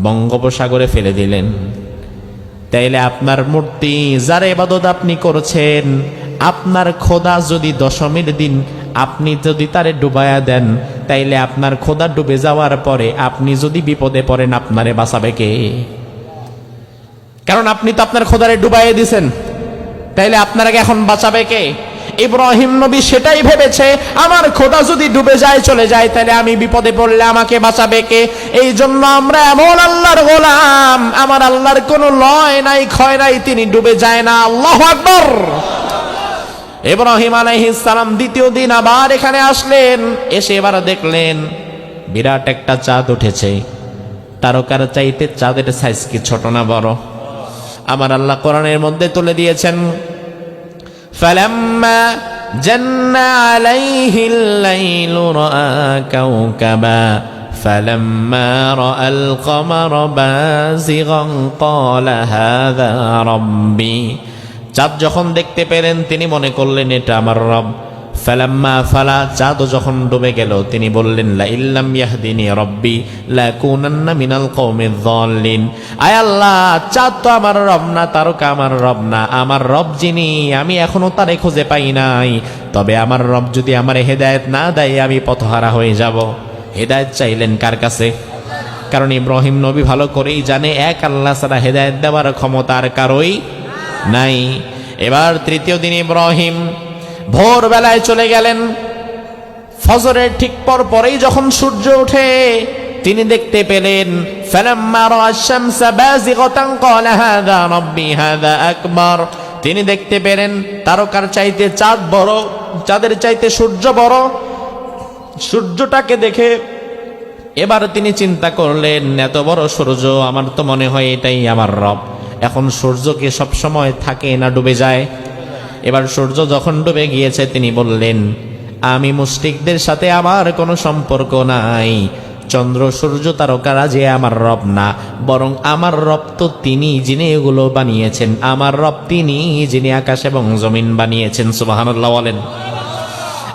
বঙ্গোপসাগরে ফেলে দিলেন। তাইলে আপনার মূর্তি, যার ইবাদত আপনি করছেন, আপনার খোদা যদি দশমীর দিন আপনি যদি তারে ডুবায়া দেন, তাইলে আপনার খোদা ডুবে যাওয়ার পরে আপনি যদি বিপদে পড়েন, আপনারে বাঁচাবে কে? কারণ আপনি তো আপনার খোদারে ডুবাইয়ে দিছেন, তাইলে আপনারা এখন বাঁচাবে কে? ইব্রাহিম নবী সেটাই ভেবেছে, আমার খোদা যদি ডুবে যায়, চলে যায়, তাহলে আমি বিপদে পড়লে আমাকে বাঁচাবে কে? এই জন্য আমরা এমন আল্লাহর গোলাম, আমার আল্লাহর কোনো লয় নাই, ক্ষয় নাই, তিনি ডুবে যায় না। আল্লাহু আকবার। ইব্রাহিম আলাইহিস সালাম দ্বিতীয় দিন আবার এখানে আসলেন। এসে এবার দেখলেন বিরাট একটা চাঁদ উঠেছে। তারকার চাইতে চাঁদের সাইজ কি ছোট না বড়? আমার আল্লাহ কোরআনের মধ্যে তুলে দিয়েছেন, فَلَمَّا جَنَّ عَلَيْهِ اللَّيْلُ رَأَى كَوْكَبًا فَلَمَّا رَأَى الْقَمَرَ بَازِغًا قَالَ هَذَا رَبِّي। চাঁদ যখন দেখতে পেলেন তিনি মনে করলেন এটা আমার রব। ফালাম্মা ফালা, চাঁদ যখন ডুবে গেল তিনি বললেন লা ইল্লাম ইয়াহদিনি রব্বি লাকুনান্না মিনাল কওমিয যাল্লিন। আয় আল্লাহ, চাঁদ তো আমার রব না, তারকা আমার রব না, আমার রব যিনি, আমি এখনো তারে খুঁজে পাই নাই। তবে আমার রব যদি আমারে হেদায়েত না দেয়, আমি পথহারা হয়ে যাব। হেদায়েত চাইলেন কার কাছে? কারণ ইব্রাহিম নবী ভালো করেই জানে এক আল্লাহ ছাড়া হেদায়েত দেওয়ার ক্ষমতা আর কারোই নাই। এবার তৃতীয় দিন ইব্রাহিম ভোরবেলায় চলে গেলেন। ফজরের ঠিক পরেই যখন সূর্য ওঠে তিনি দেখতে পেলেন ফালাম্মা রাআ আশ-শামসা বাযিগাতান ক্বালা হাযা রাব্বি হাযা আকবার। তিনি দেখতে পেলেন তারকার চাইতে চাঁদ বড়, চাঁদের চাইতে সূর্য বড়। সূর্যটাকে দেখে এবার তিনি চিন্তা করলেন এত বড় সূর্য, আমার তো মনে হয় এটাই আমার রব। এখন সূর্য কি সব সময় থাকে না ডুবে যায়? এবার সূর্য যখন ডুবে গিয়েছে তিনি বললেন আমি মুশরিকদের সাথে আমার কোনো সম্পর্ক নাই। চন্দ্র সূর্য তারকারা যে আমার রব না, বরং আমার রব তো তিনি যিনি এগুলো বানিয়েছেন। আমার রব তিনি যিনি আকাশ এবং জমিন বানিয়েছেন। সুবহানাল্লাহ বলেন।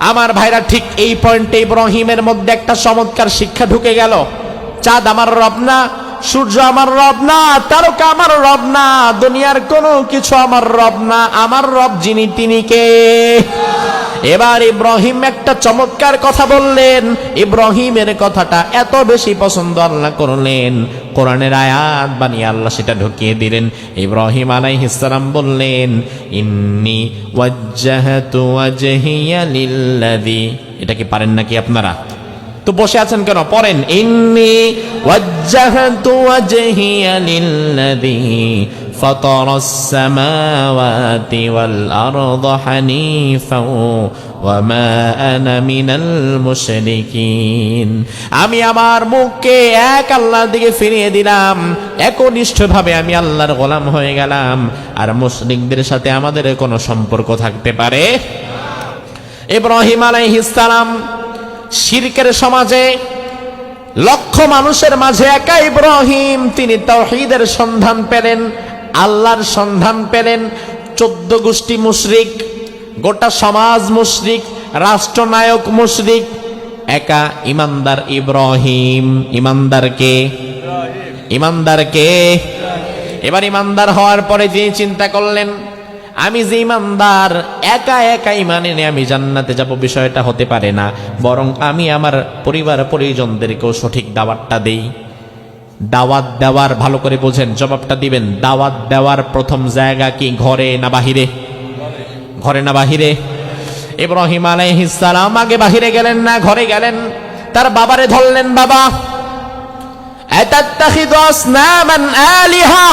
আমার ভাইরা, ঠিক এই পয়েন্টে ইব্রাহিমের মধ্যে একটা চমৎকার শিক্ষা ঢুকে গেল। চাঁদ আমার রব না, সূর্য আমার রব না, তারকা আমার রব না, দুনিয়ার কোনো কিছু আমার রব না। আমার রব যিনি তিনি কে? এবার ইব্রাহিম একটা চমৎকার কথা বললেন। ইব্রাহিমের কথাটা এত বেশি পছন্দ আল্লাহ করলেন, কোরআনের আয়াত বানিয়ে আল্লাহ সেটা ঢুকিয়ে দিলেন। ইব্রাহিম আলাইহিস সালাম বললেন, ইন্নী ওয়াজ্জাহাতু ওয়াজহিয়া লিল্লাযী। এটা কি পারেন নাকি আপনারা? তো বসে আছেন কেন? পড়েন, ইন্নী ওয়াজ্জাহাতু ওয়াজহিয়া লিল্লাযী ফাতারাস সামাওয়াতি ওয়াল আরদা হানিফাও ওয়া মা আনা মিনাল মুশরিকিন। আমি আমার মুখকে এক আল্লাহর দিকে ফিরিয়ে দিলাম, একনিষ্ঠভাবে আমি আল্লাহর গোলাম হয়ে গেলাম। আর মুশরিকদের সাথে আমাদের কোনো সম্পর্ক থাকতে পারে? ইব্রাহিম আলাইহিস সালাম শিরকের সমাজে লক্ষ মানুষের মাঝে একা ইব্রাহিম, তিনি তাওহীদের সন্ধান পেলেন, আল্লাহর সন্ধান পেলেন। 14 গোষ্ঠী মুশরিক, গোটা সমাজ মুশরিক, রাষ্ট্রনায়ক মুশরিক, একা ইমানদার ইব্রাহিম। ইমানদারকে ইমানদারকে এবার ইমানদার হওয়ার পরে যে চিন্তা করলেন, আমি যে ইমানদার, একা একা ইমান এনে আমি জান্নাতে যাব, বিষয়টা হতে পারে না। বরং আমি আমার পরিবার পরিজনদেরকেও সঠিক দাওয়াতটা দেই। দাওয়াত দেওয়ার, ভালো করে বোঝেন, জবাবটা দিবেন। দাওয়াত দেওয়ার প্রথম জায়গা কি ঘরে না বাহিরে? ঘরে না বাহিরে? ইব্রাহিম আলাইহিস সালাম আগে বাহিরে গেলেন না, ঘরে গেলেন। তার বাবারে ধরলেন, বাবা আতাত্তাখিযু আসনামান আলিহা,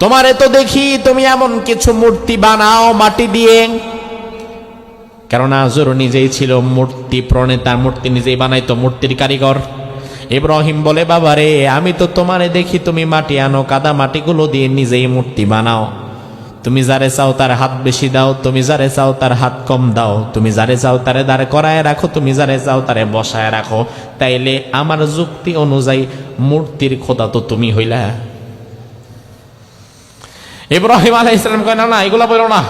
তোমারে তো দেখি তুমি এমন কিছু মূর্তি বানাও মাটি দিয়ে। কারণ আজর নিজেই ছিল মূর্তি প্রণেতা, মূর্তি নিজেই বানাইতো, মূর্তির কারিগর। ইব্রাহিম বলে, বাবারে আমি তো তোমারে দেখি তুমি মাটি আনো, কাদা মাটিগুলো দিয়ে নিজেই মূর্তি বানাও। তুমি যারে চাও তার হাত বেশি দাও, তুমি যারে চাও তার হাত কম দাও, তুমি যারে চাও তারে দাঁড় করায় রাখো, তুমি যারে চাও তারে বসায় রাখো। তাইলে আমার যুক্তি অনুযায়ী মূর্তির খোদা তো তুমি হইলা। ইব্রাহিম আলাইহিস সালাম কয়, না না এগুলা বলো না।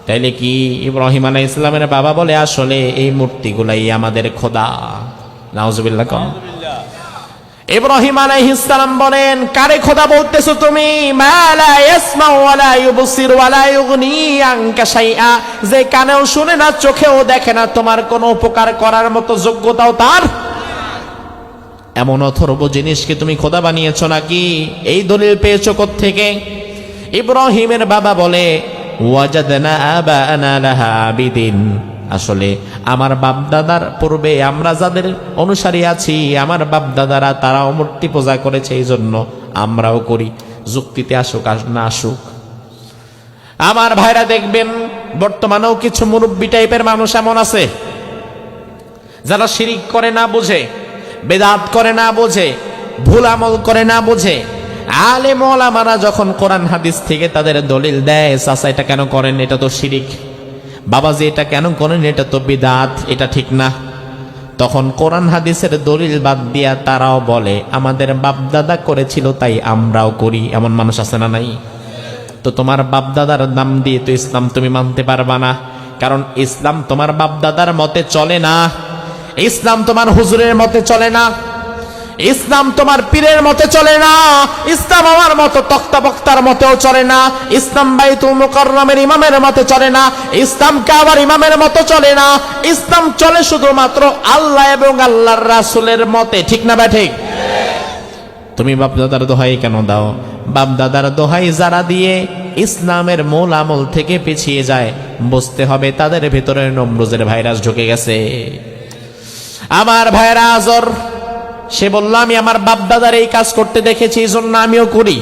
তাইলে কি? ইব্রাহিম আলাইহিস সালামের বাবা বলে, আসলে এই মূর্তিগুলাই আমাদের খোদা। নাউজুবিল্লাহ কম। ইব্রাহিম আলাইহিস সালাম বলেন, কারে খোদা বলতেছো তুমি? মা লা ইয়াসমাউ ওয়া লা ইউবসির ওয়া লা ইউগনি আনকা শাইআ, যে কানেও শুনে না, চোখেও দেখে না, তোমার কোনো উপকার করার মতো যোগ্যতাও তার। এমন অথর্ব জিনিসকে তুমি খোদা বানিয়েছো নাকি? এই দলিল পেয়েছো কোত্থেকে? ইব্রাহিমের বাবা বলে, ওয়াজাদনা আবানা লাহা আবিদিন, আসলে আমার বাপদাদার পূর্বে আমরা যাদের অনুসারী আছি, আমার বাপদাদারা তারাও মূর্তি পূজা করেছে, এই জন্য আমরাও করি। যুক্তিতে আসুক আর না আসুক, আমার ভাইরা দেখবেন বর্তমানেও কিছু মুরব্বী টাইপের মানুষ এমন আছে যারা শিরিক করে না বুঝে, বেদাত করে না বোঝে, ভুল আমল করে না বোঝে। আলেম ওলামারা যখন কোরআন হাদিস থেকে তাদের দলিল দেয়, চাচা এটা কেন করেন, এটা তো শিরিক, বাবাজি এটা কেন করেন, এটা তো বিদাত, এটা ঠিক না, তখন কোরআন হাদিসের দলিল বাদ দিয়া তারাও বলে আমাদের বাপদাদা করেছিল তাই আমরাও করি। এমন মানুষ আছে না নাই? তো তোমার বাপদাদার নাম দিয়ে তো ইসলাম তুমি মানতে পারবা না, কারণ ইসলাম তোমার বাপদাদার মতে চলে না, ইসলাম তোমার হুজুরের মতে চলে না, ইসলাম তোমার পীরের মতে চলে না, ইসলাম আমার মতো তক্তা বক্তার মতেও চলে না, ইসলাম বাইতুল মুকাররমের ইমামের মতে চলে না, ইসলাম কাবার ইমামের মতো চলে না। ইসলাম চলে শুধুমাত্র আল্লাহ এবং আল্লাহর রাসূলের মতে। ঠিক না বা ঠিক? তুমি বাপদাদার দোহাই কেন দাও? বাপদাদার দোহাই যারা দিয়ে ইসলামের মূল আমল থেকে পিছিয়ে যায়, বুঝতে হবে তাদের ভিতরে নমরুজের ভাইরাস ঢুকে গেছে। আমার ভাইরা আজর, সে বলল আমি আমার বাপদাদার এই কাজ করতে দেখেছি, এই জন্য আমিও করি।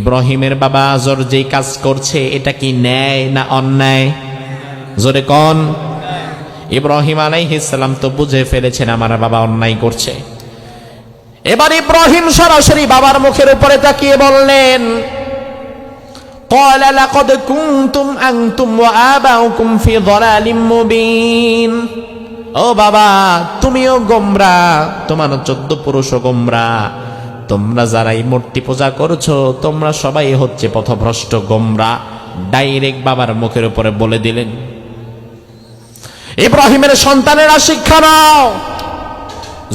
ইব্রাহিমের বাবা আজর যেই কাজ করছে, এটা কি ন্যায় না অন্যায়? জোরে কোন? ইব্রাহিম আলাইহিস সালাম তো বুঝে ফেলেছেন আমার বাবা অন্যায় করছে। এবার ইব্রাহিম সরাসরি বাবার মুখের উপরে তাকিয়ে বললেন, ক্বালা লাকাদ কুনতুম আনতুম ওয়া আবাউকুম ফি যালালিম মুবিন। ও বাবা, তুমিও গোমরা, তোমার 14 পুরুষও গোমরা, তোমরা যারা এই মূর্তি পূজা করছো তোমরা সবাই হচ্ছে পথভ্রষ্ট গোমরা। ডাইরেক্ট বাবার মুখের উপরে বলে দিলেন। ইব্রাহিমের সন্তানেরা শিক্ষা নাও,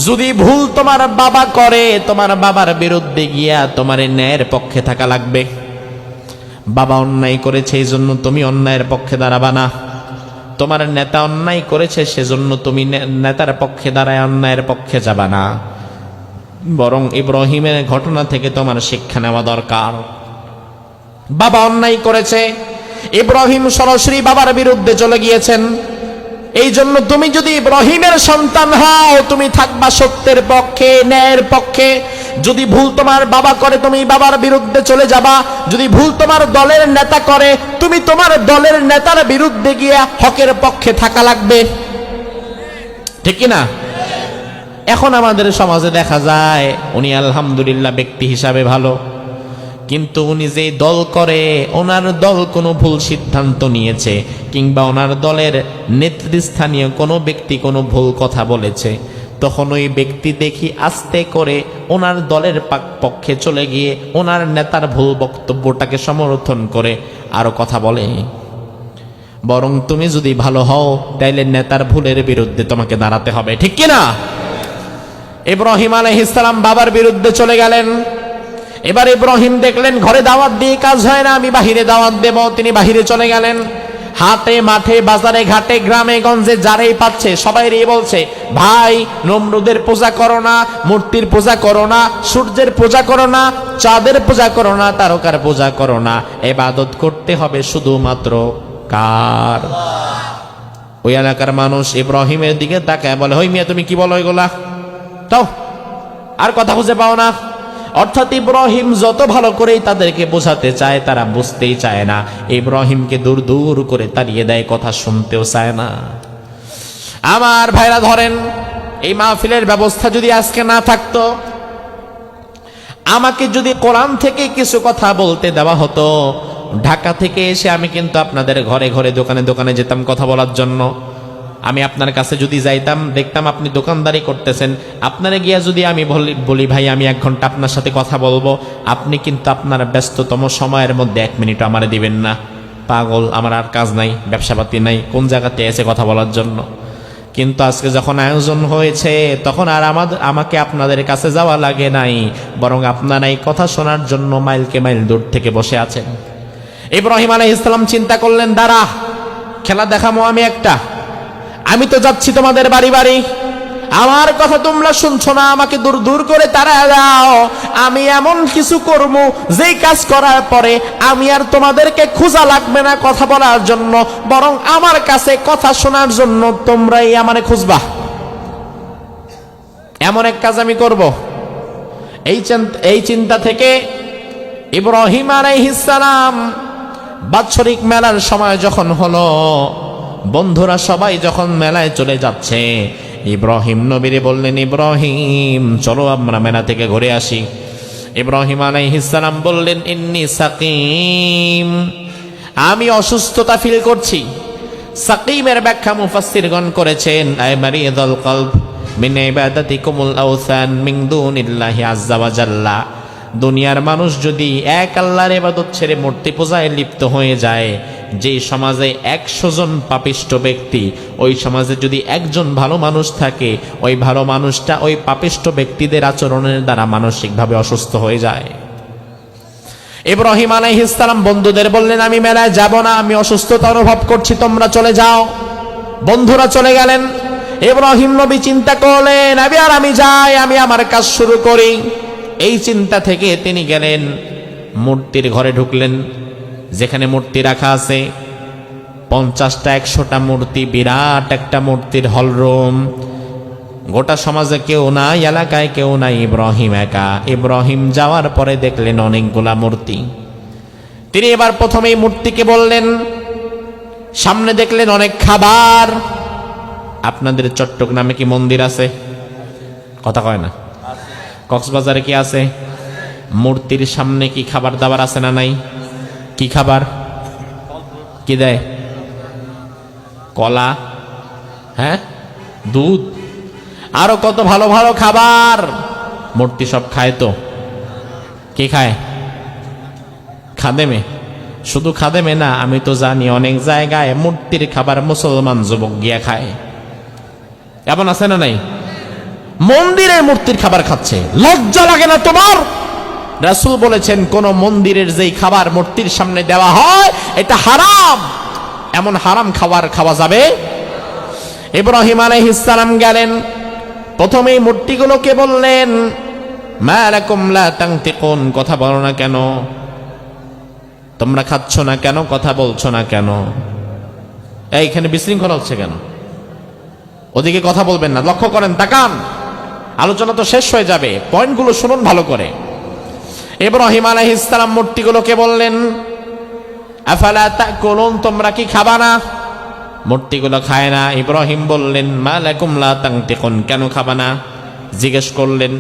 যদি ভুল তোমার বাবা করে, তোমার বাবার বিরুদ্ধে গিয়া তোমার ন্যায়ের পক্ষে থাকা লাগবে। বাবা অন্যায় করেছে এই জন্য তুমি অন্যায়ের পক্ষে দাঁড়াবা না, তোমার নেতা অন্যায় করেছে সেজন্য তুমি নেতার পক্ষে দাঁড়ায় অন্যায়ের পক্ষে যাবা না, বরং ইব্রাহিমের ঘটনা থেকে তোমার শিক্ষা নেওয়া দরকার। বাবা অন্যায় করেছে, ইব্রাহিম সরাসরি বাবার বিরুদ্ধে চলে গিয়েছেন, এই জন্য তুমি যদি ইব্রাহিমের সন্তান হও তুমি থাকবা সত্যের পক্ষে, ন্যায়ের পক্ষে। যদি ভুল তোমার বাবা করে তুমি বাবার বিরুদ্ধে চলে যাবা, যদি ভুল তোমার দলের নেতা করে তুমি তোমার দলের নেতার বিরুদ্ধে গিয়ে হকের পক্ষে থাকা লাগবে, ঠিক কি না? এখন আমাদের সমাজে দেখা যায় উনি আলহামদুলিল্লাহ ব্যক্তি হিসাবে ভালো, কিন্তু উনি যে দল করে ওনার দল কোনো ভুল সিদ্ধান্ত নিয়েছে কিংবা ওনার দলের নেতৃস্থানীয় কোনো ব্যক্তি কোনো ভুল কথা বলেছে, তখন ওই ব্যক্তি দেখি আস্তে করে ওনার দলের পক্ষে চলে গিয়ে ওনার নেতার ভুল বক্তব্যটাকে সমর্থন করে আরো কথা বলে। বরং তুমি যদি ভালো হও তাইলে নেতার ভুলের বিরুদ্ধে তোমাকে দাঁড়াতে হবে, ঠিক কি না? ইব্রাহিম আলাইহিস সালাম বাবার বিরুদ্ধে চলে গেলেন। এবার ইব্রাহিম দেখলেন ঘরে দাওয়াত দিয়ে কাজ হয় না, আমি বাহিরে দাওয়াত দেব। তিনি বাহিরে চলে গেলেন। হাটে মাঠে বাজারে ঘাটে গ্রামে গঞ্জে যারাই পাচ্ছে সবাইরই বলছে, ভাই নমরুদের পূজা করো না, মূর্তির পূজা করো না, সূর্যের পূজা করো না, চাঁদের পূজা করো না, তারকার পূজা করো না, ইবাদত করতে হবে শুধুমাত্র কার? ওই এলাকার মানুষ ইব্রাহিমের দিকে তাকায় বলে, হই মিয়া তুমি কি বলো এগুলা? তাও আর কথা খুঁজে পাও না। অর্থাৎ ইব্রাহিম যত ভালো করেই তাদেরকে বোঝাতে চায় তারা বুঝতেই চায় না, ইব্রাহিমকে দূর দূর করে তাড়িয়ে দেয়, কথা শুনতেও চায় না। আমার ভাইরা ধরেন এই মাহফিলের ব্যবস্থা যদি আজকে না থাকতো, আমাকে যদি কোরআন থেকে কিছু কথা বলতে দেওয়া হতো, ঢাকা থেকে এসে আমি কিন্তু আপনাদের ঘরে ঘরে দোকানে দোকানে যেতাম কথা বলার জন্য। আমি আপনার কাছে যদি যাইতাম দেখতাম আপনি দোকানদারি করতেছেন, আপনারে গিয়া যদি আমি বলি ভাই আমি 1 ঘন্টা আপনার সাথে কথা বলবো, আপনি কিন্তু আপনার ব্যস্ততম সময়ের মধ্যে 1 মিনিট আমারে দিবেন না। পাগল, আমার আর কাজ নাই, ব্যবসাপাতি নাই, কোন জায়গাতে এসে কথা বলার জন্য। কিন্তু আজকে যখন আয়োজন হয়েছে তখন আর আমাকে আপনাদের কাছে যাওয়া লাগে নাই, বরং আপনারা এই কথা শোনার জন্য মাইলকে মাইল দূর থেকে বসে আছেন। ইব্রাহিম আলাইহিস সালাম চিন্তা করলেন, দাঁড়া খেলা দেখামো আমি একটা, আমি তো যাচ্ছি তোমাদের বাড়ি বাড়ি, আমার কথা তোমরা শুনছো না, আমাকে দূর দূর করে তারা দাও, আমি এমন কিছু করব যেই কাজ করার পরে আমি আর তোমাদেরকে খোঁজা লাগবে না কথা বলার জন্য, বরং আমার কাছে কথা শোনার জন্য তোমরাই আমারে খুঁজবা। এমন এক কাজ আমি করব। এই চিন্তা থেকে ইব্রাহিম আলাইহিস সালাম বাৎসরিক মেলার সময় যখন হলো, বন্ধুরা সবাই যখন মেলায় চলে যাচ্ছে, ইব্রাহিম নবীরে বললেন, ইব্রাহিম চলো আমরা মেলা থেকে ঘুরে আসি। ইব্রাহিম আলাইহিস সালাম বললেন, ইন্নী সাকিম, আমি অসুস্থতা ফিল করছি। সাকিমের ব্যাখ্যা মুফাসসিরগণ করেছেন, আই মারিদুল কলব মিন ইবাদাতিকুমুল আওসান মিন দুনিল্লাহি আযজা ওয়া জাল্লা। দুনিয়ার মানুষ যদি এক আল্লাহর ইবাদত ছেড়ে মূর্তি পূজায় লিপ্ত হয়ে যায়, যে সমাজে 100 জন পাপিষ্ট ব্যক্তি, ওই সমাজে যদি একজন ভালো মানুষ থাকে, ওই ভালো মানুষটা ওই পাপিষ্ট ব্যক্তিদের আচরণের দ্বারা মানসিকভাবে অসুস্থ হয়ে যায়। ইব্রাহিম আলাইহিস সালাম বন্ধুদের বললেন, আমি মেলায় যাব না, আমি অসুস্থতা অনুভব করছি, তোমরা চলে যাও। বন্ধুরা চলে গেলেন। ইব্রাহিম নবী চিন্তা করলেন, আমি যাই, আমি আমার কাজ শুরু করি। এই চিন্তা থেকে তিনি গেলেন, মূর্তির ঘরে ঢুকলেন, যেখানে মূর্তি রাখা আছে 50টা 100টা মূর্তি, বিরাট একটা মূর্তির হলরুম। গোটা সমাজে কেউ নাই, এলাকায় কেউ নাই, ইব্রাহিম একা। ইব্রাহিম যাওয়ার পরে দেখলেন অনেকগুলা মূর্তি। তিনি এবার প্রথমেই মূর্তিকে বললেন, সামনে দেখলেন অনেক খাবার। আপনাদের চট্টগ্রামে কি মন্দির আছে? কথা কয় না। কক্সবাজারে কি আছে? মূর্তির সামনে কি খাবার দাবার আছে না নাই? কি খাবার? কি দেয়? কলা, হ্যাঁ, দুধ, আরো কত ভালো ভালো খাবার। মূর্তি সব খায় তো? কি খায়? খাদেমে। শুধু খাদেমে না, আমি তো জানি অনেক জায়গায় মূর্তির খাবার মুসলমান যুবক গিয়া খায়। এমন আছে না নাই? মন্দিরে মূর্তির খাবার খাচ্ছে, লজ্জা লাগে না তোমার? রাসূল বলেছেন কোন মন্দিরের যেই খাবার মূর্তির সামনে দেওয়া হয় এটা হারাম, এমন হারাম খাবার খাওয়া যাবে। ইব্রাহিম আলাইহিস সালাম গেলেন, প্রথমেই মূর্তিগুলোকে বললেন মা লাকুম লা তানতিকুন, কথা বলো না কেন, তোমরা খাচ্ছ না কেন, কথা বলছো না কেন, এইখানে বিশৃঙ্খলা হচ্ছে কেন, ওদিকে কথা বলবেন না, লক্ষ্য করেন, তাকান, আলোচনা তো শেষ হয়ে যাবে, পয়েন্টগুলো শুনুন ভালো করে। ইব্রাহিম আলাইহিস সালাম মূর্তিগুলোকে বললেন আফালা তাকুলুন, তোমরা কি খাবা না? মূর্তিগুলো খায় না। ইব্রাহিম বললেন মা লাকুম লা তানতিকুন, কেন খাবা না জিজ্ঞেস করলেন।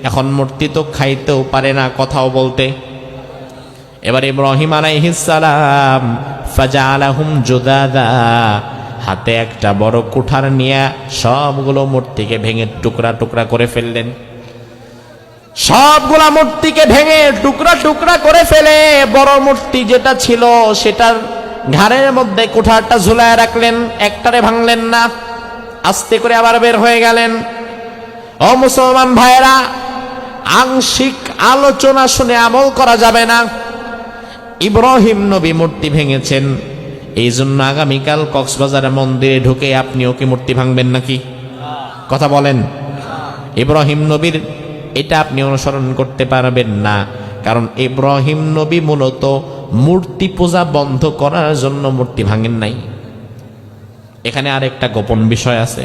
এখন মূর্তি তো খাইতেও পারে না, কথাও বলতে। এবার ইব্রাহিম আলাইহিস সালাম ফাজআলাহুম জুদাদা, হাতে একটা বড় কুঠার নিয়ে সবগুলো মূর্তিকে ভেঙে টুকরা টুকরা করে ফেললেন। সবগুলা মূর্তিকে ভেঙে টুকরা টুকরা করে ফেলে বড় মূর্তি যেটা ছিল সেটার ঘাড়ের মধ্যে কুঠারটা ঝুলায় রাখলেন, একটারে ভাঙলেন না, আস্তে করে আবার বের হয়ে গেলেন। ও মুসলমান ভাইয়েরা, আংশিক আলোচনা শুনে আমল করা যাবে না। ইব্রাহিম নবী মূর্তি ভেঙেছেন, এই জন্য আগামীকাল কক্সবাজার মন্দিরে ঢুকে আপনিও কি মূর্তি ভাঙবেন নাকি? কথা বলেন। ইব্রাহিম নবীর এটা আপনি অনুসরণ করতে পারবেন না, কারণ ইব্রাহিম নবী মূলত মূর্তি পূজা বন্ধ করার জন্য মূর্তি ভাঙেন নাই। এখানে আরেকটা গোপন বিষয় আছে,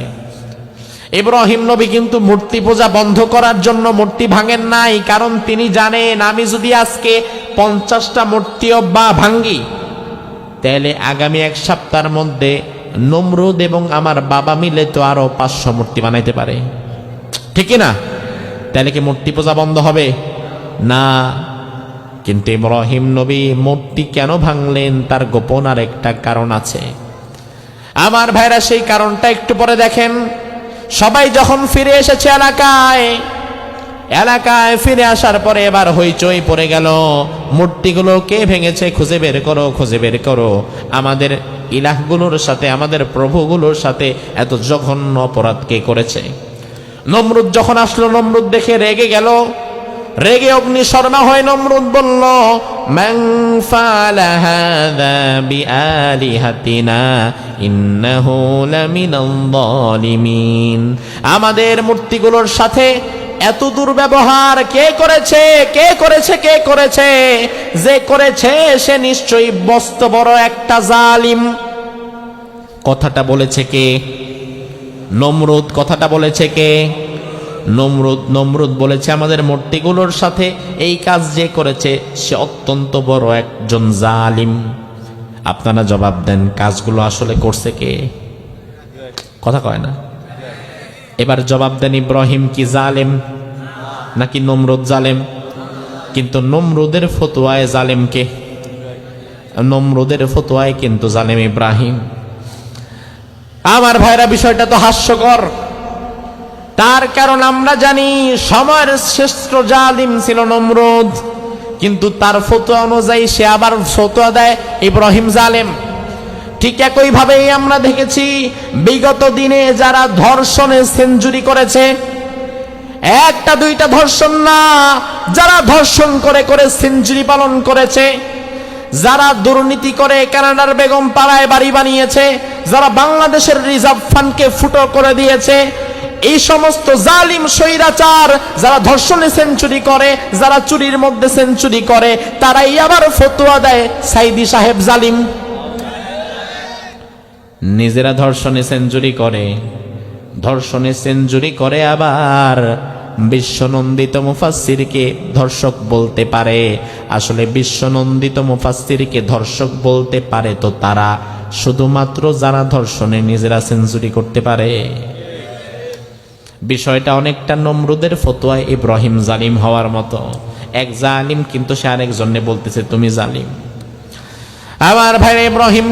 ইব্রাহিম নবী কিন্তু মূর্তি পূজা বন্ধ করার জন্য মূর্তি ভাঙেন নাই, কারণ তিনি জানেন আমি যদি আজকে 50টা মূর্তিও বা ভাঙ্গি, তাহলে আগামী এক সপ্তাহের মধ্যে নমরুদ এবং আমার বাবা মিলে তো আরো 500 মূর্তি বানাইতে পারে, ঠিক না? তাহলে কি মূর্তি পূজা বন্ধ হবে না? কিন্তু ইব্রাহিম নবী মূর্তি কেন ভাঙলেন তার গোপন আর একটা কারণ আছে আমার ভাইরা, সেই কারণটা একটু পরে দেখেন। সবাই যখন ফিরে এসেছে এলাকায় ফিরে আসার পরে এবার হইচই পড়ে গেল, মূর্তিগুলো কে ভেঙেছে খুঁজে বের করো, খুঁজে বের করো। আমাদের ইলাহগুলোর সাথে, আমাদের প্রভুগুলোর সাথে এত জঘন্য অপরাধ কে করেছে? নমরুদ যখন আসলো, নমরুদ দেখে রেগে গেল, রেগে অগ্নিশর্মা হয়ে নমরুদ বলল মান ফাআলা হাযা বিআলিহাতিনা ইন্নাহু লামিনাল যালিমিন, আমাদের মূর্তিগুলোর সাথে এত দুর্ব্যবহার কে করেছে? কে করেছে? কে করেছে? যে করেছে সে নিশ্চয়ই মস্ত বড় একটা জালিম। কথাটা বলেছে কে? নমরুদ। কথাটা বলেছে কে? নমরুদ বলেছে আমাদের মূর্তিগুলোর সাথে এই কাজ যে করেছে সে অত্যন্ত বড় একজন জালিম। আপনারা জবাব দেন, কাজগুলো আসলে করছে কে? কথা কয় না। এবার জবাব দেন, ইব্রাহিম কি জালেম নাকি নমরুদ জালেম? কিন্তু নমরুদের ফতোয়ায় জালেম কে? নমরুদের ফতোয়ায় কিন্তু জালেম ইব্রাহিম। আমার ভাইরা, বিষয়টা তো হাস্যকর। তার কারণ আমরা জানি সময়ের শ্রেষ্ঠ জালিম ছিল নমরুদ, কিন্তু তার ফতোয়া অনুযায়ী সে আবার ফতোয়া দেয় ইব্রাহিম জালেম। ঠিক একই ভাবেই আমরা দেখেছি বিগত দিনে যারা ধর্ষণে সেঞ্চুরি করেছে, একটা দুইটা ধর্ষণ না, যারা ধর্ষণ করে করে সেঞ্চুরি পালন করেছে, যারা দুর্নীতি করে কানাডার বেগম পাড়ায় বাড়ি বানিয়েছে, যারা বাংলাদেশের রিজার্ভ ফান্ডকে ফুটো করে দিয়েছে, এই সমস্ত জালিম স্বৈরাচার যারা ধর্ষণে সেঞ্চুরি করে, যারা চুরির মধ্যে সেঞ্চুরি করে, তারাই আবার ফতোয়া দেয় সাইদি সাহেব জালিম। নিজেরা ধর্ষণে সেঞ্চুরি করে আবার বিশ্বনন্দিত মুফাসসিরকে ধর্ষক বলতে পারে। আসলে বিশ্বনন্দিত মুফাসসিরকে ধর্ষক বলতে পারে তো তারা শুধুমাত্র যারা ধর্ষণে নিজেরা সেঞ্চুরি করতে পারে। বিষয়টা অনেকটা নমরুদের ফতোয়ায় ইব্রাহিম জালিম হওয়ার মতো। এক জালিম কিন্তু সে আরেকজনে বলতেছে তুমি জালিম। আমার ভাই ইব্রাহিম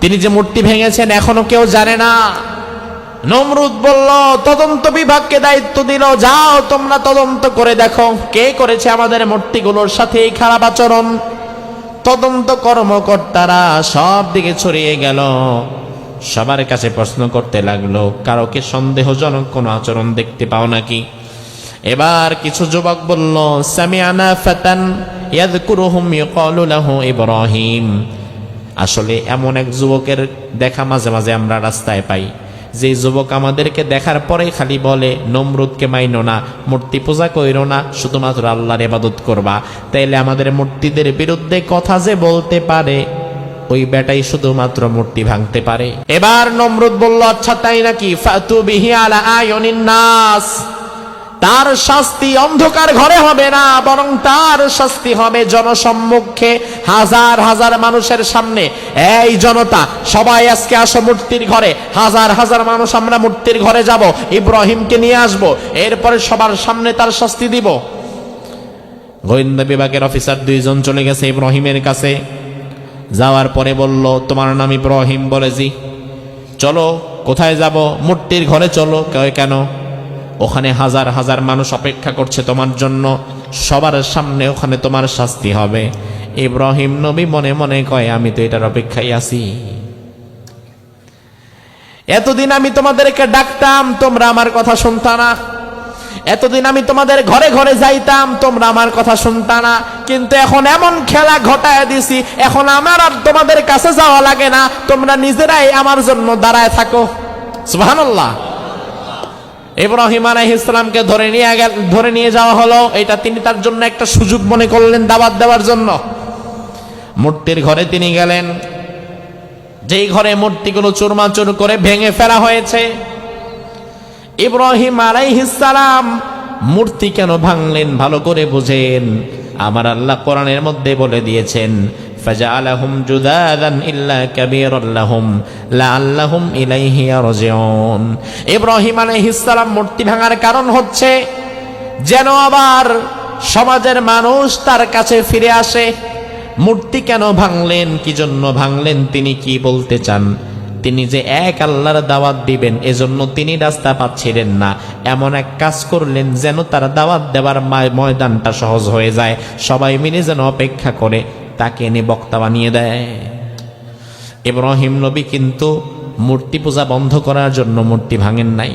তিনি যে মূর্তি ভেঙেছেন এখনো কেউ জানে না। নমরুদ বলল, তদন্ত বিভাগকে দায়িত্ব দিল, যাও তোমরা তদন্ত করে দেখো কে করেছে আমাদের মূর্তিগুলোর সাথে এই খারাপ আচরণ। তদন্ত কর্মকর্তারা সব দিকে ছড়িয়ে গেল, সবার কাছে প্রশ্ন করতে লাগলো কারোকে সন্দেহজনক কোনো আচরণ দেখতে পাও নাকি? এবার কিছু যুবক বলল, সামিআনা ফাতান ইয়াযকুরুহুম ইউকালু লাহু ইব্রাহিম। আসলে এমন এক যুবকের দেখা মাঝে মাঝে আমরা রাস্তায় পাই, যে যুবক আমাদেরকে দেখার পরে খালি বলে, নমরুদকে মাইনো না, মূর্তি পূজা কইরো না, শুধুমাত্র আল্লাহর ইবাদত করবা। তাইলে আমাদের মূর্তিদের বিরুদ্ধে কথা যে বলতে পারে, ওই বেটাই শুধুমাত্র মূর্তি ভাঙতে পারে। এবার নমরুদ বলল, আচ্ছা তাই নাকি, ফাতু বিহি আলা আয়ুনিন নাস। তার শাস্তি অন্ধকার ঘরে হবে না, বরং তার শাস্তি হবে জনসম্মুখে, হাজার হাজার মানুষের সামনে। এই জনতা, সবাই আজকে আসো মূর্তির ঘরে। হাজার হাজার মানুষ আমরা মূর্তির ঘরে যাব, ইব্রাহিমকে নিয়ে আসব, এরপরে সবার সামনে তার শাস্তি দিব। গোয়েন্দা বিভাগের অফিসার দুইজন চলে গেছে ইব্রাহিমের কাছে। যাওয়ার পরে বলল, তোমার নাম ইব্রাহিম? বলে জি। চলো, কোথায় যাব? মূর্তির ঘরে চলো। কেন? ওখানে হাজার হাজার মানুষ অপেক্ষা করছে তোমার জন্য, সবার সামনে ওখানে তোমার শাস্তি হবে। ইব্রাহিম নবী মনে মনে কয়, আমি তো এটার অপেক্ষায় আছি। এতদিন আমি তোমাদেরকে ডাকতাম, তোমরা আমার কথা শুনতা না। এতদিন আমি তোমাদের ঘরে ঘরে যাইতাম, তোমরা আমার কথা শুনতা না। কিন্তু এখন এমন খেলা ঘটায় দিছি, এখন আমার আর তোমাদের কাছে যাওয়া লাগে না, তোমরা নিজেরাই আমার জন্য দাঁড়ায় থাকো। সুবহানাল্লাহ। ইব্রাহিম আলাইহিস সালামকে ধরে নিয়ে যাওয়া হলো। এটা তিনি তার জন্য একটা সুযোগ মনে করলেন দাওয়াত দেওয়ার জন্য। মূর্তির ঘরে তিনি গেলেন, যেই ঘরে মূর্তিগুলো চুরমাচুর করে ভেঙে ফেলা হয়েছে। ইব্রাহিম আলাইহিস সালাম মূর্তি কেন ভাঙলেন ভালো করে বুঝেন। আমার আল্লাহ কোরআনের মধ্যে বলে দিয়েছেন, ফাজআলাহুম জুদাদান ইল্লা কাবীরান লাহুম লাআল্লাহুম ইলাইহি ইয়ারজিউন। ইব্রাহিম আলাইহিস সালাম মূর্তি ভাঙার কারণ হচ্ছে যেন আবার সমাজের মানুষ তার কাছে ফিরে আসে। মূর্তি কেন ভাঙলেন, কি জন্য ভাঙলেন, তিনি কি বলতে চান? তিনি যে এক আল্লাহর দাওয়াত দিবেন, এজন্য তিনি রাস্তা পাচ্ছিলেন না। এমন এক কাজ করলেন যেন তার দাওয়াত দেওয়ার ময়দানটা সহজ হয়ে যায়, সবাই মিলে যেন অপেক্ষা করে তাকে এনে বক্তা বানিয়ে দেয়। ইব্রাহিম নবী কিন্তু মূর্তি পূজা বন্ধ করার জন্য মূর্তি ভাঙেন নাই।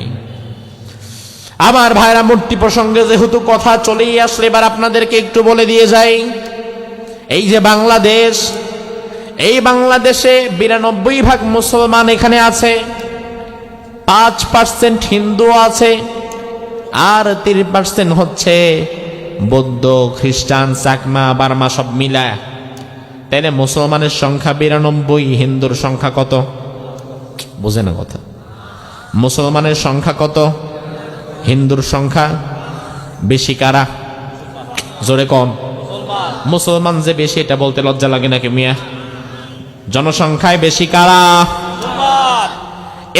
আমার ভাইরা, মূর্তি প্রসঙ্গে যেহেতু কথা চলেই আসলে এবার আপনাদেরকে একটু বলে দিয়ে যাই। এই যে বাংলাদেশ, এই বাংলাদেশে 92% মুসলমান এখানে আছে, 5% হিন্দু আছে, আর 3% হচ্ছে বৌদ্ধ, খ্রিস্টান, চাকমা, বার্মা সব মিলা। তাইলে মুসলমানের সংখ্যা 92, হিন্দুর সংখ্যা কত? বুঝে না কথা। মুসলমানের সংখ্যা কত? হিন্দুর সংখ্যা বেশি। কারা? জোরে কন। মুসলমান যে বেশি এটা বলতে লজ্জা লাগে নাকি মিয়া? জনসংখ্যায় বেশি কারা?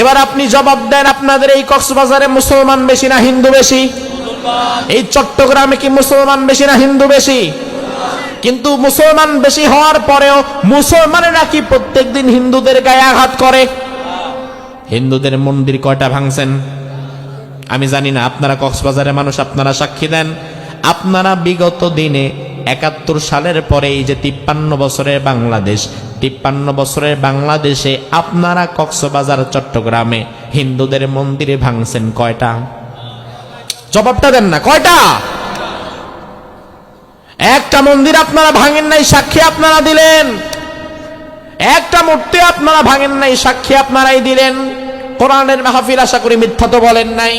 এবার আপনি জবাব দেন, আপনাদের এই কক্সবাজারে মুসলমান বেশি না হিন্দু বেশি? এই চট্টগ্রামে কি মুসলমান বেশি না হিন্দু বেশি? কিন্তু মুসলমান বেশি হওয়ার পরেও মুসলমানেরা কি প্রত্যেকদিন হিন্দুদের গায়ে আঘাত করে? হিন্দুদের মন্দির কয়টা ভাঙছেন আমি জানি না, আপনারা কক্সবাজারের মানুষ, আপনারা সাক্ষী দেন। আপনারা বিগত দিনে 71 সালের পরে এই যে 53 বছরের বাংলাদেশ, 53 বছরের বাংলাদেশে আপনারা কক্সবাজার, চট্টগ্রামে হিন্দুদের মন্দিরে ভাঙছেন কয়টা? জবাবটা দেন না, কয়টা? একটা মন্দির আপনারা ভাঙেন নাই, সাক্ষী আপনারা দিলেন। একটা মূর্তি আপনারা ভাঙেন নাই, সাক্ষী আপনারাই দিলেন। কোরআনের মাহফিল, আশা করি মিথ্যা তো বলেন নাই।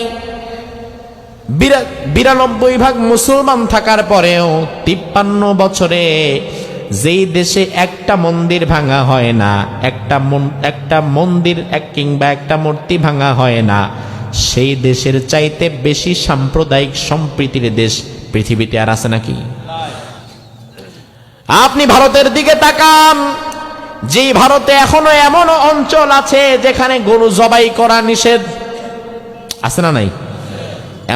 92% মুসলমান থাকার পরেও 53 বছরে যেই দেশে একটা মন্দির ভাঙা হয় না, একটা মন্দির কিংবা একটা মূর্তি ভাঙা হয় না, সেই দেশের চাইতে বেশি সাম্প্রদায়িক সম্প্রীতির দেশ পৃথিবীতে আর আছে নাকি? আপনি ভারতের দিকে তাকান, যে ভারতে এখনো এমন অঞ্চল আছে যেখানে গরু জবাই করা নিষেধ, আছে না নাই?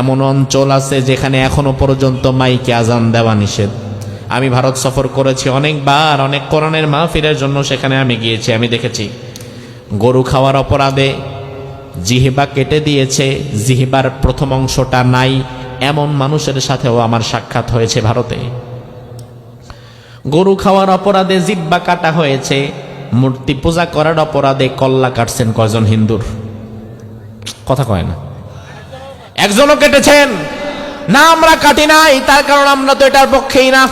এমন অঞ্চল আছে যেখানে এখনো পর্যন্ত মাইকে আজান দেওয়া নিষেধ। আমি ভারত সফর করেছি অনেকবার, অনেক কোরআনের মাহফিলের জন্য সেখানে আমি গিয়েছি। আমি দেখেছি গরু খাওয়ার অপরাধে জিহ্বা কেটে দিয়েছে, জিহ্বার প্রথম অংশটা নাই, এমন মানুষের সাথেও আমার সাক্ষাৎ হয়েছে ভারতে। গরু খাওয়ার অপরাধে জিহ্বা কাটা হয়েছে, মূর্তি পূজা করার অপরাধে কল্লা কাটছেন কয়জন হিন্দুর? কথা কয় না। একজনও কেটেছেন, না আমরা কাটি নাই, তার কারণ আমরা তো এটার পক্ষেই না।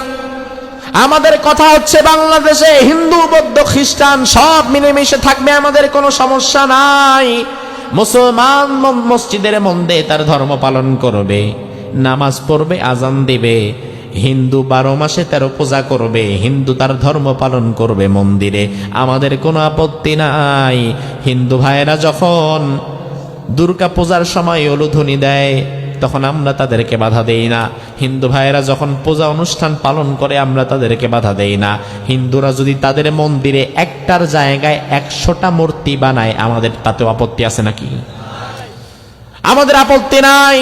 আমাদের কথা হচ্ছে বাংলাদেশে হিন্দু বৌদ্ধ খ্রিস্টান সব মিলেমিশে থাকবে, আমাদের কোনো সমস্যা নাই। মুসলমান মসজিদের মধ্যে তার ধর্ম পালন করবে, নামাজ পড়বে, আজান দিবে। হিন্দু 12 মাসে 13 পূজা করবে, হিন্দু তার ধর্ম পালন করবে মন্দিরে, আমাদের কোনো আপত্তি নাই। হিন্দু ভাইয়েরা যখন দুর্গা পূজার সময় উলুধ্বনি দেয় তখন আমরা তাদেরকে বাধা দেই না। হিন্দু ভাইয়েরা যখন পূজা অনুষ্ঠান পালন করে আমরা তাদেরকে বাধা দেই না। হিন্দুরা যদি তাদের মন্দিরে একটার জায়গায় 100টা মূর্তি বানায়, আমাদের তাতেও আপত্তি আছে নাকি? আমাদের আপত্তি নাই।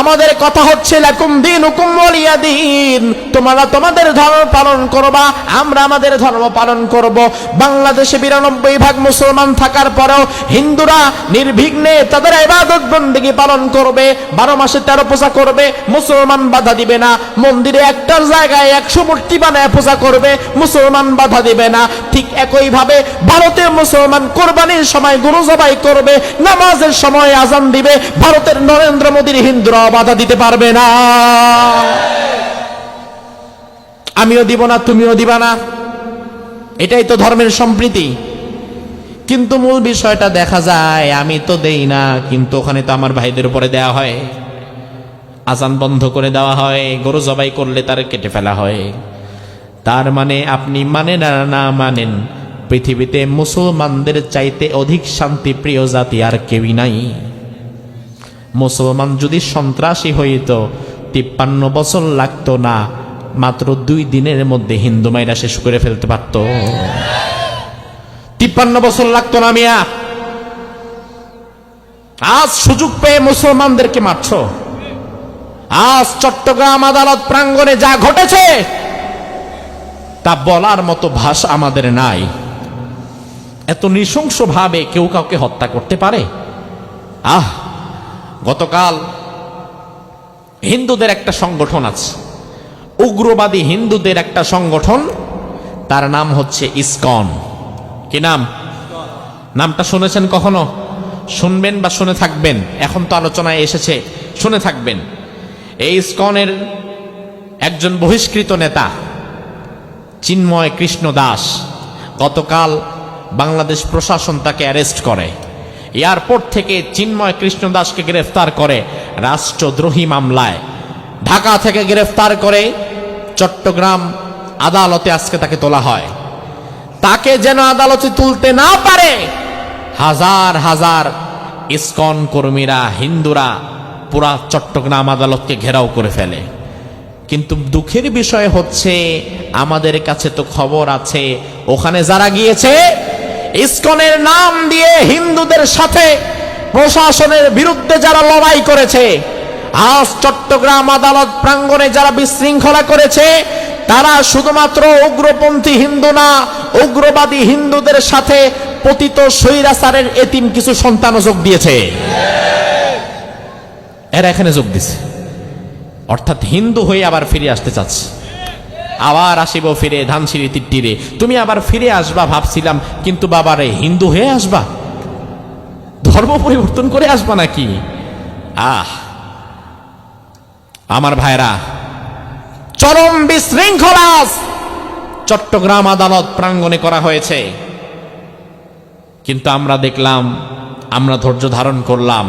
আমাদের কথা হচ্ছে লাকুম দীনুকুম ওয়ালিয়া দীন, তোমরা তোমাদের ধর্ম পালন করবা, আমরা আমাদের ধর্ম পালন করব। বাংলাদেশে 92% মুসলমান থাকার পরেও হিন্দুরা নির্বিঘ্নে তাদের ইবাদত বন্দেগী পালন করবে, 12 মাসে 13 পূজা করবে, মুসলমান বাধা দিবে না। মন্দিরে একটার জায়গায় 100 মূর্তি বানায় পূজা করবে, মুসলমান বাধা দিবে না। ঠিক একইভাবে ভারতের মুসলমান কোরবানির সময় গরু জবাই করবে, নামাজের সময় আজান দিবে, ভারতের নরেন্দ্র মোদীর হিন্দুরা বাধা দিতে পারবে না। আমিও দিব না, তুমিও দিবা না, এটাই তো ধর্মের সম্প্রীতি। কিন্তু মূল বিষয়টা দেখা যায় আমি তো দেই না, কিন্তু ওখানে তো আমার ভাইদের উপরে দেওয়া হয়, আজান বন্ধ করে দেওয়া হয়, গরু জবাই করলে তার কেটে ফেলা হয়। তার মানে আপনি মানেন আর না মানেন, পৃথিবীতে মুসলমানদের চাইতে অধিক শান্তিপ্রিয় জাতি আর কেউই নাই। মুসলমান যদি সন্ত্রাসী হইত 53 বছর লাগতো না, মাত্র 2 দিনের মধ্যে হিন্দু মাইরা শেষ করে ফেলতে পারত। 53 বছর লাগতো না মিয়া। আজ সুযোগ পেয়ে মুসলমানদেরকে মারছ। আজ চট্টগ্রাম আদালত প্রাঙ্গণে যা ঘটেছে তা বলার মতো ভাষা আমাদের নাই। এত নৃশংসভাবে কেউ কাউকে হত্যা করতে পারে? গতকাল হিন্দুদের একটা সংগঠন আছে, উগ্রবাদী হিন্দুদের একটা সংগঠন, তার নাম হচ্ছে ইসকন। কি নাম? নামটা শুনেছেন কখনো? শুনবেন বা শুনে থাকবেন, এখন তো আলোচনায় এসেছে, শুনে থাকবেন। এই ইসকনের একজন বহিষ্কৃত নেতা চিন্ময় কৃষ্ণ দাস, গতকাল বাংলাদেশ প্রশাসন তাকে অ্যারেস্ট করে। এয়ারপোর্ট থেকে চিন্ময় কৃষ্ণ দাসকে গ্রেফতার করে রাষ্ট্রদ্রোহী মামলায়। ঢাকা থেকে গ্রেফতার করে চট্টগ্রাম আদালতে আজকে তাকে তোলা হয়। তাকে যেন আদালতে তুলতে না পারে হাজার হাজার ইসকন কর্মীরা, হিন্দুরা পুরা চট্টগ্রাম আদালতকে ঘেরাও করে ফেলে। কিন্তু দুঃখের বিষয় হচ্ছে আমাদের কাছে তো খবর আছে, ওখানে যারা গিয়েছে ইসকনের নাম দিয়ে হিন্দুদের সাথে প্রশাসনের বিরুদ্ধে যারা লড়াই করেছে, আজ চট্টগ্রাম আদালত প্রাঙ্গণে যারা বিশৃঙ্খলা করেছে, তারা শুধুমাত্র উগ্রপন্থী হিন্দু না, উগ্রবাদী হিন্দুদের সাথে পতিত স্বৈরাচারের এতিম কিছু সন্তানও যোগ দিয়েছে। এরা এখানে যোগ দিছে, অর্থাৎ হিন্দু হয়ে আবার ফিরে আসতে চাচ্ছে। আবার আসিব ফিরে ধানসিঁড়ি তীরে, তুমি আবার ফিরে আসবা ভাবছিলাম, কিন্তু বাবারে হিন্দু হয়ে আসবা, ধর্ম পরিবর্তন করে আসবা নাকি? আমার ভাইরা, চরম বিশৃঙ্খলা চট্টগ্রাম আদালত প্রাঙ্গণে করা হয়েছে। কিন্তু আমরা দেখলাম, আমরা ধৈর্য ধারণ করলাম,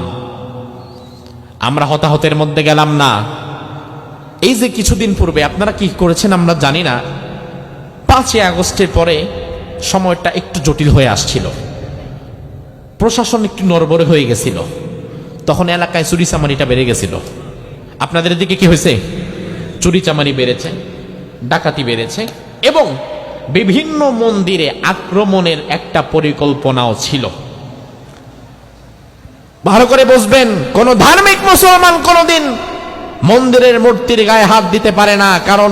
আমরা হতাহতের মধ্যে গেলাম না। এই যে কিছুদিন পূর্বে আপনারা কি করেছেন আমরা জানি না, 5ই আগস্টের পরে সময়টা একটু জটিল হয়ে আসছিল, প্রশাসন একটু নড়বড়ে হয়ে গেছিল, তখন এলাকায় চুরি চামারিটা বেড়ে গেছিল। আপনাদের দিকে কি হয়েছে? চুরি চামারি বেড়েছে, ডাকাতি বেড়েছে, এবং বিভিন্ন মন্দিরে আক্রমণের একটা পরিকল্পনাও ছিল। ভালো করে বুঝবেন, কোন ধার্মিক মুসলমান কোনদিন মন্দিরের মূর্তির গায়ে হাত দিতে পারে না, কারণ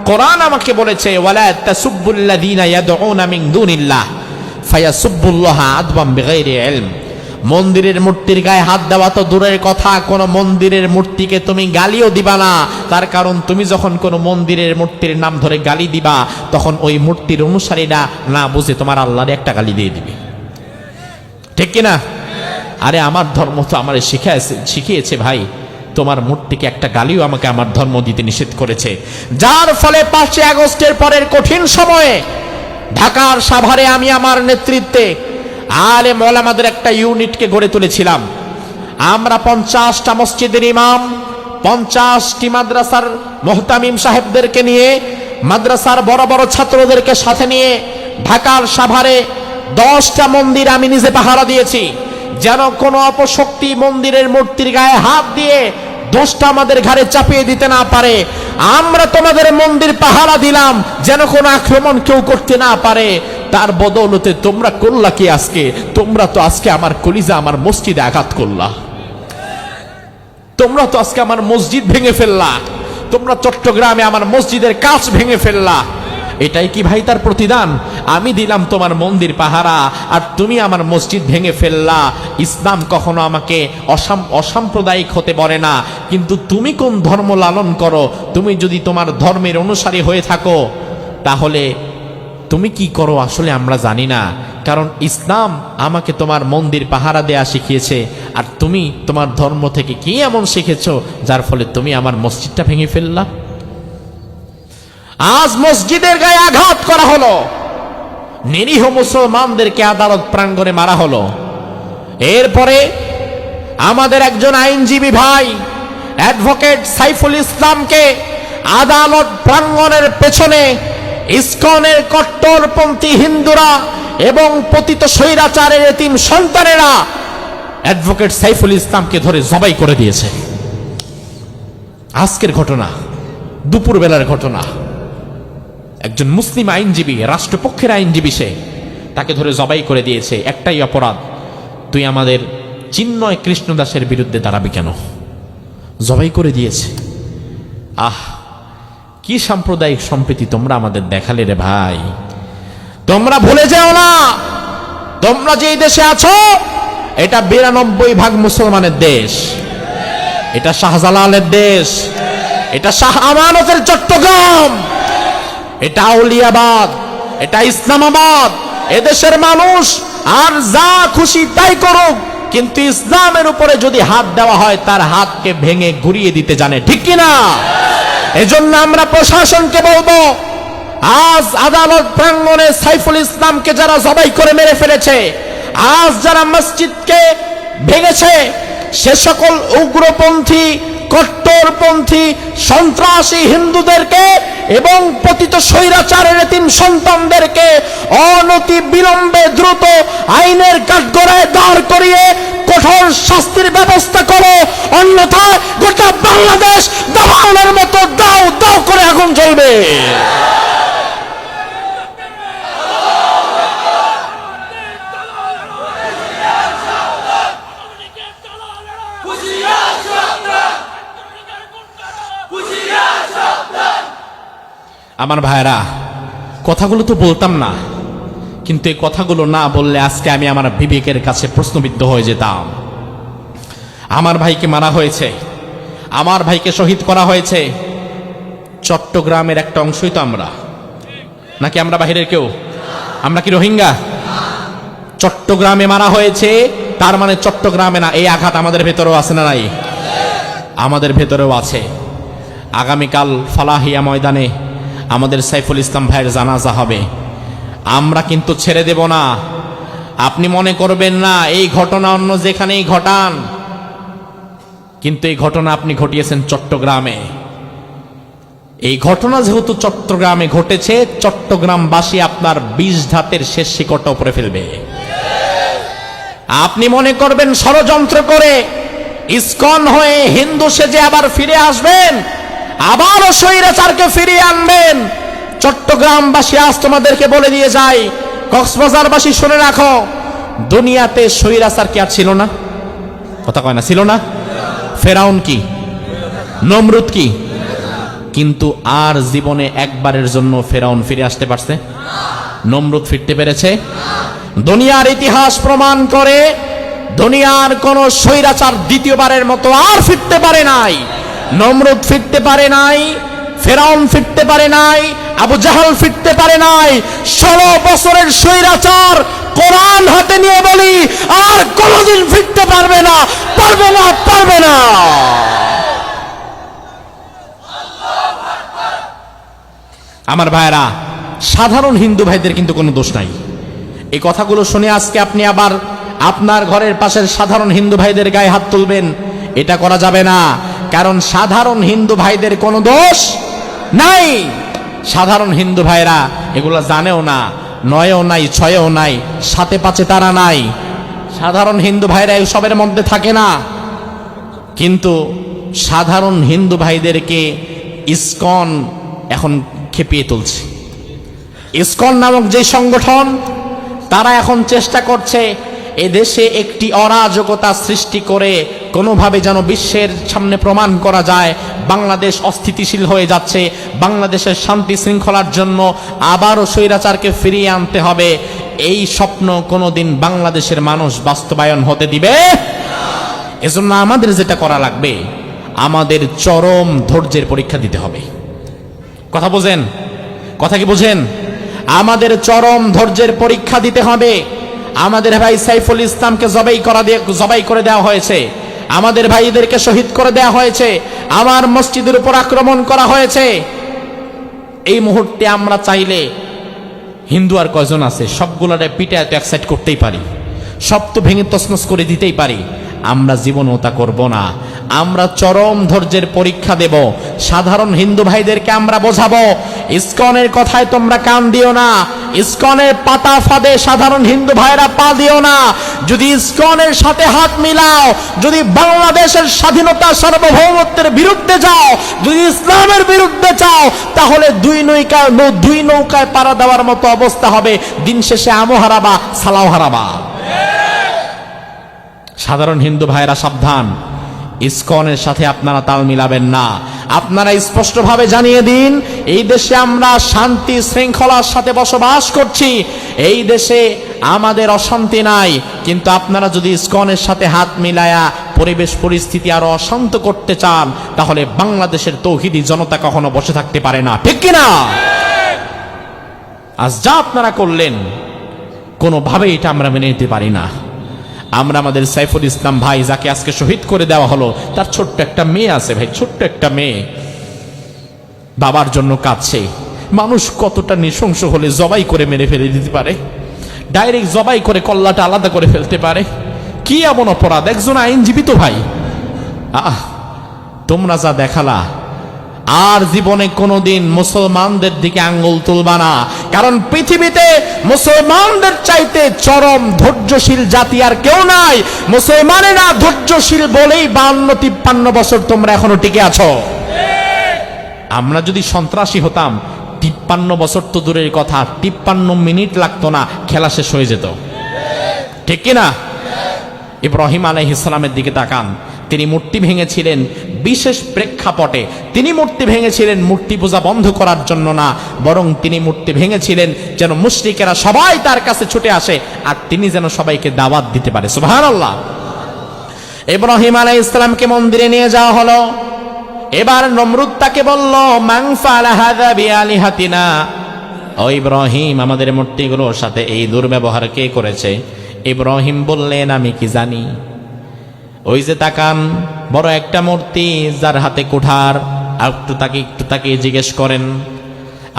কোরআন আমাকে বলেছে, ওয়ালা তাসুব্বুল্লাযীনা ইয়াদউনা মিন দুনিল্লাহ ফায়াসুব্বুল্লাহা আদওয়াম বিগাইরি ইলম। মন্দিরের মূর্তির গায়ে হাত দেওয়া তো দূরের কথা, কোন মন্দিরের মূর্তিকে তুমি গালিও দিবা না, তার কারণ তুমি যখন কোন মন্দিরের মূর্তির নাম ধরে গালি দিবা, তখন ওই মূর্তির অনুসারীরা না বুঝে তোমার আল্লাহর একটা গালি দিয়ে দিবে, ঠিক কিনা? আরে আমার ধর্ম তো আমার শিখিয়েছে ভাই, তোমার মূর্তিকে একটা গালিও আমাকে আমার ধর্ম দিতে নিষেধ করেছে। যার ফলে 5 আগস্টের পরের কঠিন সময়ে ঢাকার সাভারে আমি আমার নেতৃত্বে আলেম ওলামাদের একটা ইউনিটকে গড়ে তুলেছিলাম। আমরা 50টা মসজিদের ইমাম, 50টি মাদ্রাসার মুহতামিম সাহেবদেরকে নিয়ে, মাদ্রাসার বড় বড় ছাত্রদেরকে সাথে নিয়ে ঢাকার সাভারে 10টা মন্দির আমি নিজে পাহারা দিয়েছি, যেন কোনো অপশক্তি মন্দিরের মূর্তির গায়ে হাত দিয়ে দোষটা আমাদের ঘাড়ে চাপিয়ে দিতে না পারে। আমরা তোমাদের মন্দির পাহারা দিলাম যেন কোনো আক্রমণ কেউ করতে না পারে। তার বদৌলতে তোমরা করলা কি আজকে? তোমরা তো আজকে আমার কলিজা, আমার মসজিদে আঘাত করলা। তোমরা তো আজকে আমার মসজিদ ভেঙে ফেললা। তোমরা চট্টগ্রামে আমার মসজিদের কাঁচ ভেঙে ফেললা। এটাই কি ভাই তার প্রতিদান? আমি দিলাম তোমার মন্দির পাহারা আর তুমি আমার মসজিদ ভেঙে ফেললা। ইসলাম কখনো আমাকে অসাম্প্রদায়িক হতে বলে না, কিন্তু তুমি কোন ধর্ম লালন করো, তুমি যদি তোমার ধর্মের অনুসারী হয়ে থাকো তাহলে তুমি কি করো আসলে আমরা জানি না। কারণ ইসলাম আমাকে তোমার মন্দির পাহারা দেয়া শিখিয়েছে, আর তুমি তোমার ধর্ম থেকে কি এমন শিখেছো যার ফলে তুমি আমার মসজিদটা ভেঙে ফেললা। আজ মসজিদের গায়ে আঘাত করা হলো, নিরীহ মুসলমানদেরকে আদালত প্রাঙ্গণে মারা হলো। এরপরে আমাদের একজন আইনজীবী ভাই অ্যাডভোকেট সাইফুল ইসলামকে আদালত প্রাঙ্গণের পেছনে ইসকনের কট্টরপন্থী হিন্দুরা এবং পতিত স্বৈরাচারের এতিম সন্তানেরা অ্যাডভোকেট সাইফুল ইসলামকে ধরে জবাই করে দিয়েছে। আজকের ঘটনা, দুপুরবেলার ঘটনা। একজন মুসলিম আইনজীবী, রাষ্ট্রপক্ষের আইনজীবী, সে তাকে ধরে জবাই করে দিয়েছে। একটাই অপরাধ, তুই আমাদের চিন্ময় কৃষ্ণদাসের বিরুদ্ধে দাঁড়াবি কেন? জবাই করে দিয়েছে। আহ, কি সাম্প্রদায়িক সম্প্রীতি তোমরা আমাদের দেখালে রে ভাই। তোমরা ভুলে যেও না, তোমরা যেই দেশে আছো এটা 92% মুসলমানের দেশ। এটা শাহজালালের দেশ, এটা শাহ আমানতের চট্টগ্রাম, এটা আউলিয়াবাদ, এটা ইসলামাবাদ। এদেশের মানুষ আর যা খুশি তাই করুক, কিন্তু ইসলামের উপরে যদি হাত দেওয়া হয় তার হাতকে ভেঙে ঘুরিয়ে দিতে জানে, ঠিক কিনা? এজন্য আমরা প্রশাসনকে বলবো, আজ আদালত প্রাঙ্গণে সাইফুল ইসলামকে যারা জবাই করে মেরে ফেলেছে, আজ যারা মসজিদকে ভেঙেছে, সে সকল উগ্রপন্থী, কট্টরপন্থী, সন্ত্রাসী হিন্দুদেরকে এবং পতিত স্বৈরাচারের এতিম সন্তানদেরকে অনতি বিলম্বে দ্রুত আইনের কাঠগড়ায় দাঁড় করিয়ে কঠোর শাস্তির ব্যবস্থা করো, অন্যথায় গোটা বাংলাদেশ দাবানলের মতো দাও দাও করে আগুন জ্বলবে। আমার ভাইরা, কথাগুলো তো বলতাম না, কিন্তু এই কথাগুলো না বললে আজকে আমি আমার বিবেকের কাছে প্রশ্নবিদ্ধ হয়ে যেতাম। আমার ভাইকে মারা হয়েছে, আমার ভাইকে শহীদ করা হয়েছে। চট্টগ্রামের একটা অংশই তো আমরা, নাকি আমরা বাহিরের কেউ? আমরা কি রোহিঙ্গা? চট্টগ্রামে মারা হয়েছে, তার মানে চট্টগ্রামে না। এই আঘাত আমাদের ভেতরেও আছে না নাই? আমাদের ভেতরেও আছে। আগামীকাল ফালাহিয়া ময়দানে আমাদের সাইফুল ইসলাম ভাইয়ের জানাজা হবে। আমরা কিন্তু ছেড়ে দেব না। আপনি মনে করবেন না এই ঘটনা অন্য যেখানেই ঘটান, কিন্তু এই ঘটনা আপনি ঘটিয়েছেন চট্টগ্রামে। এই ঘটনা যেহেতু চট্টগ্রামে ঘটেছে, চট্টগ্রামবাসী আপনার 20 ধাতের শেষ শিকড়টা উপরে ফেলবে। আপনি মনে করবেন ষড়যন্ত্র করে ইসকন হয়ে হিন্দু সেজে আবার ফিরে আসবেন, আবারও স্বৈরাচারকে ফিরিয়ে আনবেন। চট্টগ্রামবাসী আজ তোমাদেরকে বলে দিয়ে যায়, কক্সবাজারবাসী শুনে রাখো, দুনিয়াতে স্বৈরাচার কি আর ছিল না? কথা কয় না, ছিল না? ফেরাউন কি, নমরুদ কি, কিন্তু আর জীবনে একবারের জন্য ফেরাউন ফিরে আসতে পারছে? নমরুদ ফিরতে পেরেছে? দুনিয়ার ইতিহাস প্রমাণ করে দুনিয়ার কোন স্বৈরাচার দ্বিতীয়বারের মতো আর ফিরতে পারে নাই। নমরুদ ফিরতে পারে নাই, ফেরাউন ফিরতে পারে নাই, আবু জাহাল ফিরতে পারে নাই। 16 বছরের স্বৈরাচার কোরআন হাতে নিয়ে বলি আর কোনদিন ফিরতে পারবে না, পারবে না, পারবে না। আমার ভাইরা, সাধারণ হিন্দু ভাইদের কিন্তু কোনো দোষ নাই। এই কথাগুলো শুনে আজকে আপনি আবার আপনার ঘরের পাশের সাধারণ হিন্দু ভাইদের গায়ে হাত তুলবেন, এটা করা যাবে না। কারণ সাধারণ হিন্দু ভাইদের কোনো দোষ নাই। সাধারণ হিন্দু ভাইরা এগুলো জানেও না, নয়েও নাই, ছয়েও নাই, সাতে পাঁচে তারা নাই। সাধারণ হিন্দু ভাইরা এসবের মধ্যে থাকে না। কিন্তু সাধারণ হিন্দু ভাইদেরকে ইসকন এখন খেপিয়ে তুলছে। ইসকন নামক যে সংগঠন, তারা এখন চেষ্টা করছে এদেশে একটি অরাজকতা সৃষ্টি করে কোনোভাবে যেন বিশ্বের সামনে প্রমাণ করা যায় বাংলাদেশ অস্থিতিশীল হয়ে যাচ্ছে, বাংলাদেশের শান্তি শৃঙ্খলার জন্য আবারও স্বৈরাচারকে ফিরিয়ে আনতে হবে। এই স্বপ্ন কোনোদিন বাংলাদেশের মানুষ বাস্তবায়ন হতে দিবে। এজন্য আমাদের যেটা করা লাগবে, আমাদের চরম ধৈর্যের পরীক্ষা দিতে হবে। কথা বোঝেন? কথা কি বোঝেন? আমাদের চরম ধৈর্যের পরীক্ষা দিতে হবে। আমাদের ভাই সাইফুল ইসলামকে জবাই করে দেওয়া হয়েছে, আমাদের ভাইদেরকে শহীদ করে দেওয়া হয়েছে, আমার মসজিদের উপর আক্রমণ করা হয়েছে। এই মুহূর্তে আমরা চাইলে হিন্দু আর কয়জন আছে সবগুলোরে পিটায় তো এক সাইড করতেই পারি, সব তো ভেঙে তছনছ করে দিতেই পারি। আমরা জীবনও তা করব না। আমরা চরম ধৈর্যের পরীক্ষা দেব। সাধারণ হিন্দু ভাইদেরকে আমরা বোঝাবো, ইসকনের কথায় তোমরা কান দিও না, ইসকনের পাতা ফাঁদে সাধারণ হিন্দু ভাইরা পা দিও না। যদি ইসকনের সাথে হাত মিলাও, যদি বাংলাদেশের স্বাধীনতা সার্বভৌমত্বের বিরুদ্ধে যাও, যদি ইসলামের বিরুদ্ধে যাও, তাহলে দুই নৌকায় পাড়া দেওয়ার মতো অবস্থা হবে। দিন শেষে আমও হারাবা, সালাও হারাবা। সাধারণ হিন্দু ভাইরা সাবধান, ইসকনের সাথে আপনারা তাল মিলাবেন না। আপনারা স্পষ্টভাবে জানিয়ে দিন, এই দেশে আমরা শান্তি শৃঙ্খলার সাথে বসবাস করছি, এই দেশে আমাদের অশান্তি নাই। কিন্তু আপনারা যদি ইসকনের সাথে হাত মিলায়া পরিবেশ পরিস্থিতি আরো অশান্ত করতে চান, তাহলে বাংলাদেশের তৌহিদি জনতা কখনো বসে থাকতে পারে না, ঠিক কিনা? আজ যা আপনারা করলেন, কোনোভাবে এটা আমরা মেনে নিতে পারি না। আমরা আমাদের সাইফুল ইসলাম ভাই, যাকে আজকে শহীদ করে দেওয়া হলো, তার ছোট্ট একটা মেয়ে আছে ভাই, ছোট্ট একটা মেয়ে, বাবার জন্য কাঁদছে। মানুষ কতটা নৃশংস হলে জবাই করে মেরে ফেলে দিতে পারে, ডাইরেক্ট জবাই করে কল্লাটা আলাদা করে ফেলতে পারে? কি এমন অপরাধ? একজন আইনজীবী তো ভাই। তোমরা যা দেখালা, আর জীবনে কোনোদিন মুসলমানদের দিকে আঙ্গুল তুলবা না। কারণ পৃথিবীতে মুসলমানদের চাইতে চরম ধৈর্যশীল জাতি আর কেউ নাই। মুসলমানেরা ধৈর্যশীল বলেই 52-53 বছর তোমরা এখনো টিকে আছো। আমরা যদি সন্ত্রাসী হতাম, 53 বছর তো দূরের কথা, 53 মিনিট লাগতো না, খেলা শেষ হয়ে যেত, ঠিক কিনা? ইব্রাহিম আলাইহিস সালামের দিকে তাকান, তিনি মূর্তি ভেঙেছিলেন বিশেষ প্রেক্ষাপটে। তিনি মূর্তি ভেঙেছিলেন মূর্তি পূজা বন্ধ করার জন্য না, বরং তিনি মূর্তি ভেঙেছিলেন যেন মুশরিকেরা সবাই তার কাছে ছুটে আসে, আর তিনি যেন সবাইকে দাওয়াত দিতে পারে। সুবহানাল্লাহ। ইব্রাহিম আলাইহিস সালামকে মন্দিরে নিয়ে যাওয়া হলো। এবার নমরুদ তাকে বলল, মান ফাআলা হাযা বিআলিহাতিনা, ও ইব্রাহিম, আমাদের মূর্তিগুলোর সাথে এই দুর্ব্যবহার কে করেছে? ইব্রাহিম বললেন, আমি কি জানি। ওই যে তাকান, বড় একটা মূর্তি, যার হাতে কুঠার, একটু তাকে জিজ্ঞেস করেন।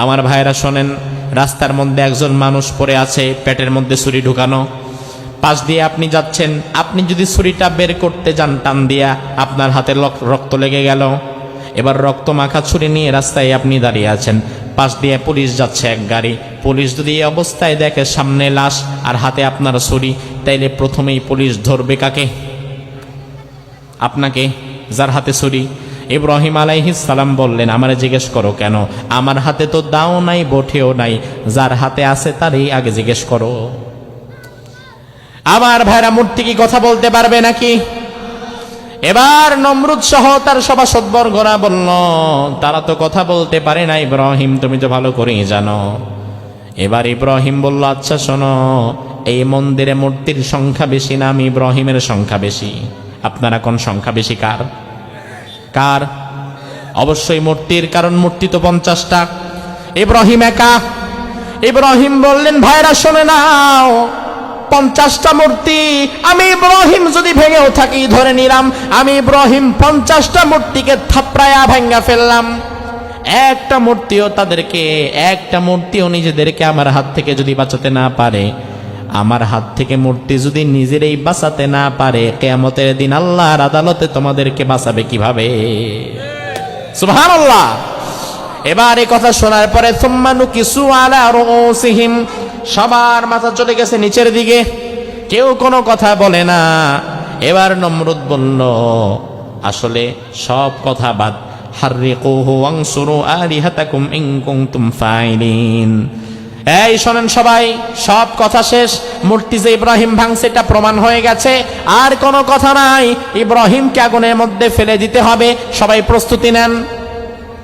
আমার ভাইরা শোনেন, রাস্তার মধ্যে একজন মানুষ পড়ে আছে, পেটের মধ্যে ছুরি ঢুকানো, পাশ দিয়ে আপনি যাচ্ছেন, আপনি যদি ছুরিটা বের করতে যান টান দিয়া, আপনার হাতে রক্ত লেগে গেল। এবার রক্ত মাখা ছুরি নিয়ে রাস্তায় আপনি দাঁড়িয়ে আছেন, পাশ দিয়ে পুলিশ যাচ্ছে এক গাড়ি, পুলিশ যদি এই অবস্থায় দেখে সামনে লাশ আর হাতে আপনার ছুরি, তাইলে প্রথমেই পুলিশ ধরবে কাকে? আপনাকে, যার হাতে ছুরি। ইব্রাহিম আলাইহিস সালাম বললেন, আমারে জিজ্ঞেস করো কেন? আমার হাতে তো দাও নাই, বটিও নাই, যার হাতে আছে তারই আগে জিজ্ঞেস করো। আমার ভাইরা, মূর্তি কি কথা বলতে পারবে নাকি? এবার নমরুদ সহ তার সভাসদবর্গরা বলল, তারা তো কথা বলতে পারে না ইব্রাহিম, তুমি তো ভালো করেই জানো। এবার ইব্রাহিম বলল, আচ্ছা শোনো, এই মন্দিরে মূর্তির সংখ্যা বেশি না আমি ইব্রাহিমের সংখ্যা বেশি? আপনারা কোন সংখ্যা বেশি কার? কার? অবশ্যই মূর্তির, কারণ মূর্তি তো 50টা, ইব্রাহিম একা। ইব্রাহিম বললেন, ভাইরা শোনে নাও, 50টা মূর্তি, আমি ইব্রাহিম যদি ভেঙেও থাকি, ধরে নিলাম আমি ইব্রাহিম 50টা মূর্তিকে থাপড়ায়া ভেঙ্গা ফেললাম। একটা মূর্তিও নিজেদেরকে আমার হাত থেকে যদি বাঁচাতে না পারে, আমার হাত থেকে মূর্তি যদি নিজেরাই বাঁচাতে না পারে, কিয়ামতের দিন আল্লাহর আদালতে তোমাদেরকে বাঁচাবে কিভাবে? সুবহানাল্লাহ। এবার এই কথা শোনার পরে সুম্মা নুকিসু আলা রুউসিহিম, সবার মাথা চলে গেছে নিচের দিকে, কেউ কোনো কথা বলে না। এবার নমরুদ বলল, আসলে সব কথা বাদ, হাররিকুহু ওয়ানসুরু আলিহাতাকুম ইন কুনতুম ফাইলিন। এই শোনেন সবাই, সব কথা শেষ। মূর্তি যে ইব্রাহিম ভাঙছে এটা প্রমাণ হয়ে গেছে, আর কোনো কথা নাই। ইব্রাহিমকে আগুনের মধ্যে ফেলে দিতে হবে, সবাই প্রস্তুতি নেন।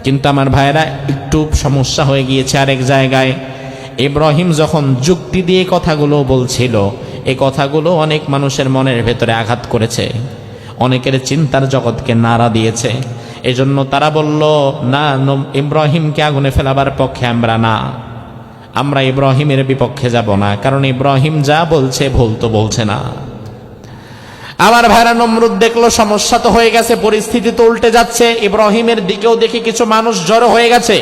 কিন্তু আমার ভাইরা, একটু সমস্যা হয়ে গিয়েছে আরেক জায়গায়। ইব্রাহিম যখন যুক্তি দিয়ে কথাগুলো বলছিল, এই কথাগুলো অনেক মানুষের মনের ভেতরে আঘাত করেছে, অনেকের চিন্তার জগৎকে নাড়া দিয়েছে। এজন্য তারা বলল, না, ইব্রাহিমকে আগুনে ফেলাবার পক্ষে আমরা না, আমরা ইব্রাহিমের বিপক্ষে যাব না, কারণ ইব্রাহিম যা বলছে ভুল তো বলছে না। আমার ভাইরা, নমরুদ দেখলো সমস্যা তো হয়ে গেছে, পরিস্থিতি তো উল্টে যাচ্ছে। ইব্রাহিমের দিকেও দেখি কিছু মানুষ জড়ো হয়ে গেছে।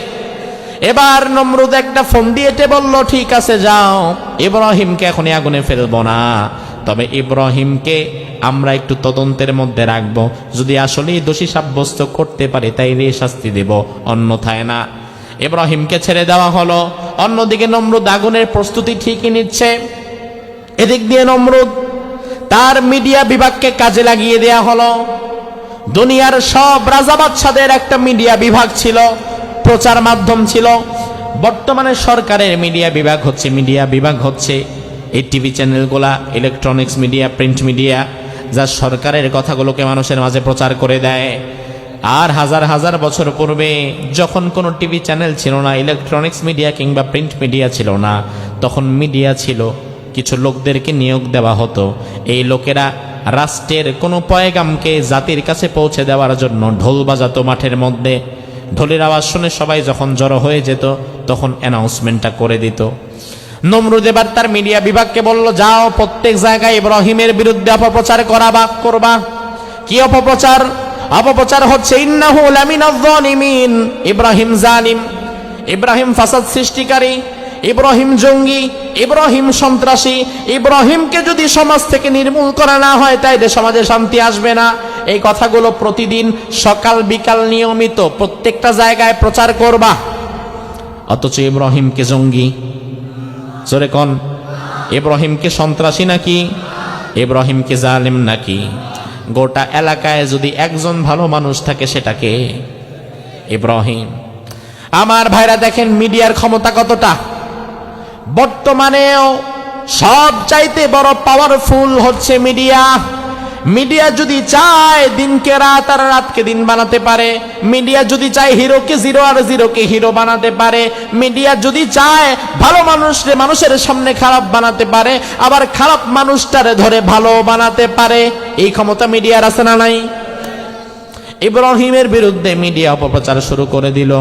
এবার নমরুদ একটা ফোন দিয়েতে বলল, ঠিক আছে যাও, ইব্রাহিমকে এখনই আগুনে ফেলবো না, তবে ইব্রাহিমকে আমরা একটু তদন্তের মধ্যে রাখবো, যদি আসলেই দোষী সাব্যস্ত করতে পারে তাইলে শাস্তি দেব, অন্যথায় না। ইব্রাহিমকে ছেড়ে দেওয়া হলো। অন্যদিকে নমরুদ আগুনের প্রস্তুতি ঠিকই নিচ্ছে। এদিক দিয়ে নমরুদ তার মিডিয়া বিভাগকে কাজে লাগিয়ে দেয়া হলো। দুনিয়ার সব রাজা বাদশাদের একটা মিডিয়া বিভাগ ছিল, প্রচার মাধ্যম ছিল। বর্তমানে সরকারের মিডিয়া বিভাগ হচ্ছে এই টিভি চ্যানেলগুলা, ইলেকট্রনিক্স মিডিয়া, প্রিন্ট মিডিয়া, যা সরকারের কথাগুলোকে মানুষের মাঝে প্রচার করে দেয়। আর হাজার হাজার বছর পূর্বে যখন কোনো টিভি চ্যানেল ছিল না, ইলেকট্রনিক্স মিডিয়া কিংবা প্রিন্ট মিডিয়া ছিল না, তখন মিডিয়া ছিল, কিছু লোকদেরকে নিয়োগ দেওয়া হতো। এই লোকেরা রাষ্ট্রের কোনো পয়গামকে জাতির কাছে পৌঁছে দেওয়ার জন্য ঢোল বাজাতো মাঠের মধ্যে। ঢোলের আওয়াজ শুনে সবাই যখন জড়ো হয়ে যেত, তখন অ্যানাউন্সমেন্টটা করে দিত। নমরুদ এবার তার মিডিয়া বিভাগকে বলল, যাও প্রত্যেক জায়গায় ইব্রাহিমের বিরুদ্ধে অপপ্রচার করবা। কি অপপ্রচার? অপপ্রচার হচ্ছে ইন্নাহু লামিনাজ জালিমিন, ইব্রাহিম জালিম, ইব্রাহিম ফাসাদ সৃষ্টিকারী, ইব্রাহিম জঙ্গি, ইব্রাহিম সন্ত্রাসী। ইব্রাহিমকে যদি সমাজ থেকে নির্মূল করা না হয়, তাইলে সমাজে শান্তি আসবে না। এই কথাগুলো প্রতিদিন সকাল বিকাল নিয়মিত প্রত্যেকটা জায়গায় প্রচার করবা। অথচ ইব্রাহিমকে জঙ্গি, জোরে কোন, ইব্রাহিমকে সন্ত্রাসী নাকি, ইব্রাহিমকে জালিম নাকি? গোটা এলাকায় যদি একজন ভালো মানুষ থাকে, সেটাকে ইব্রাহিম। আমার ভাইরা দেখেন মিডিয়ার ক্ষমতা কতটা। বর্তমানেও সব চাইতে বড় পাওয়ারফুল হচ্ছে মিডিয়া। মিডিয়া যদি চায় দিনকে রাত আর রাতকে দিন বানাতে পারে, মিডিয়া যদি চায় হিরোকে জিরো আর জিরোকে হিরো বানাতে পারে, মিডিয়া যদি চায় ভালো মানুষরে মানুষের সামনে খারাপ বানাতে পারে, আবার খারাপ মানুষটারে ধরে ভালো বানাতে পারে। এই ক্ষমতা মিডিয়ার আছে না নাই? ইব্রাহিমের বিরুদ্ধে মিডিয়া অপপ্রচার শুরু করে দিল।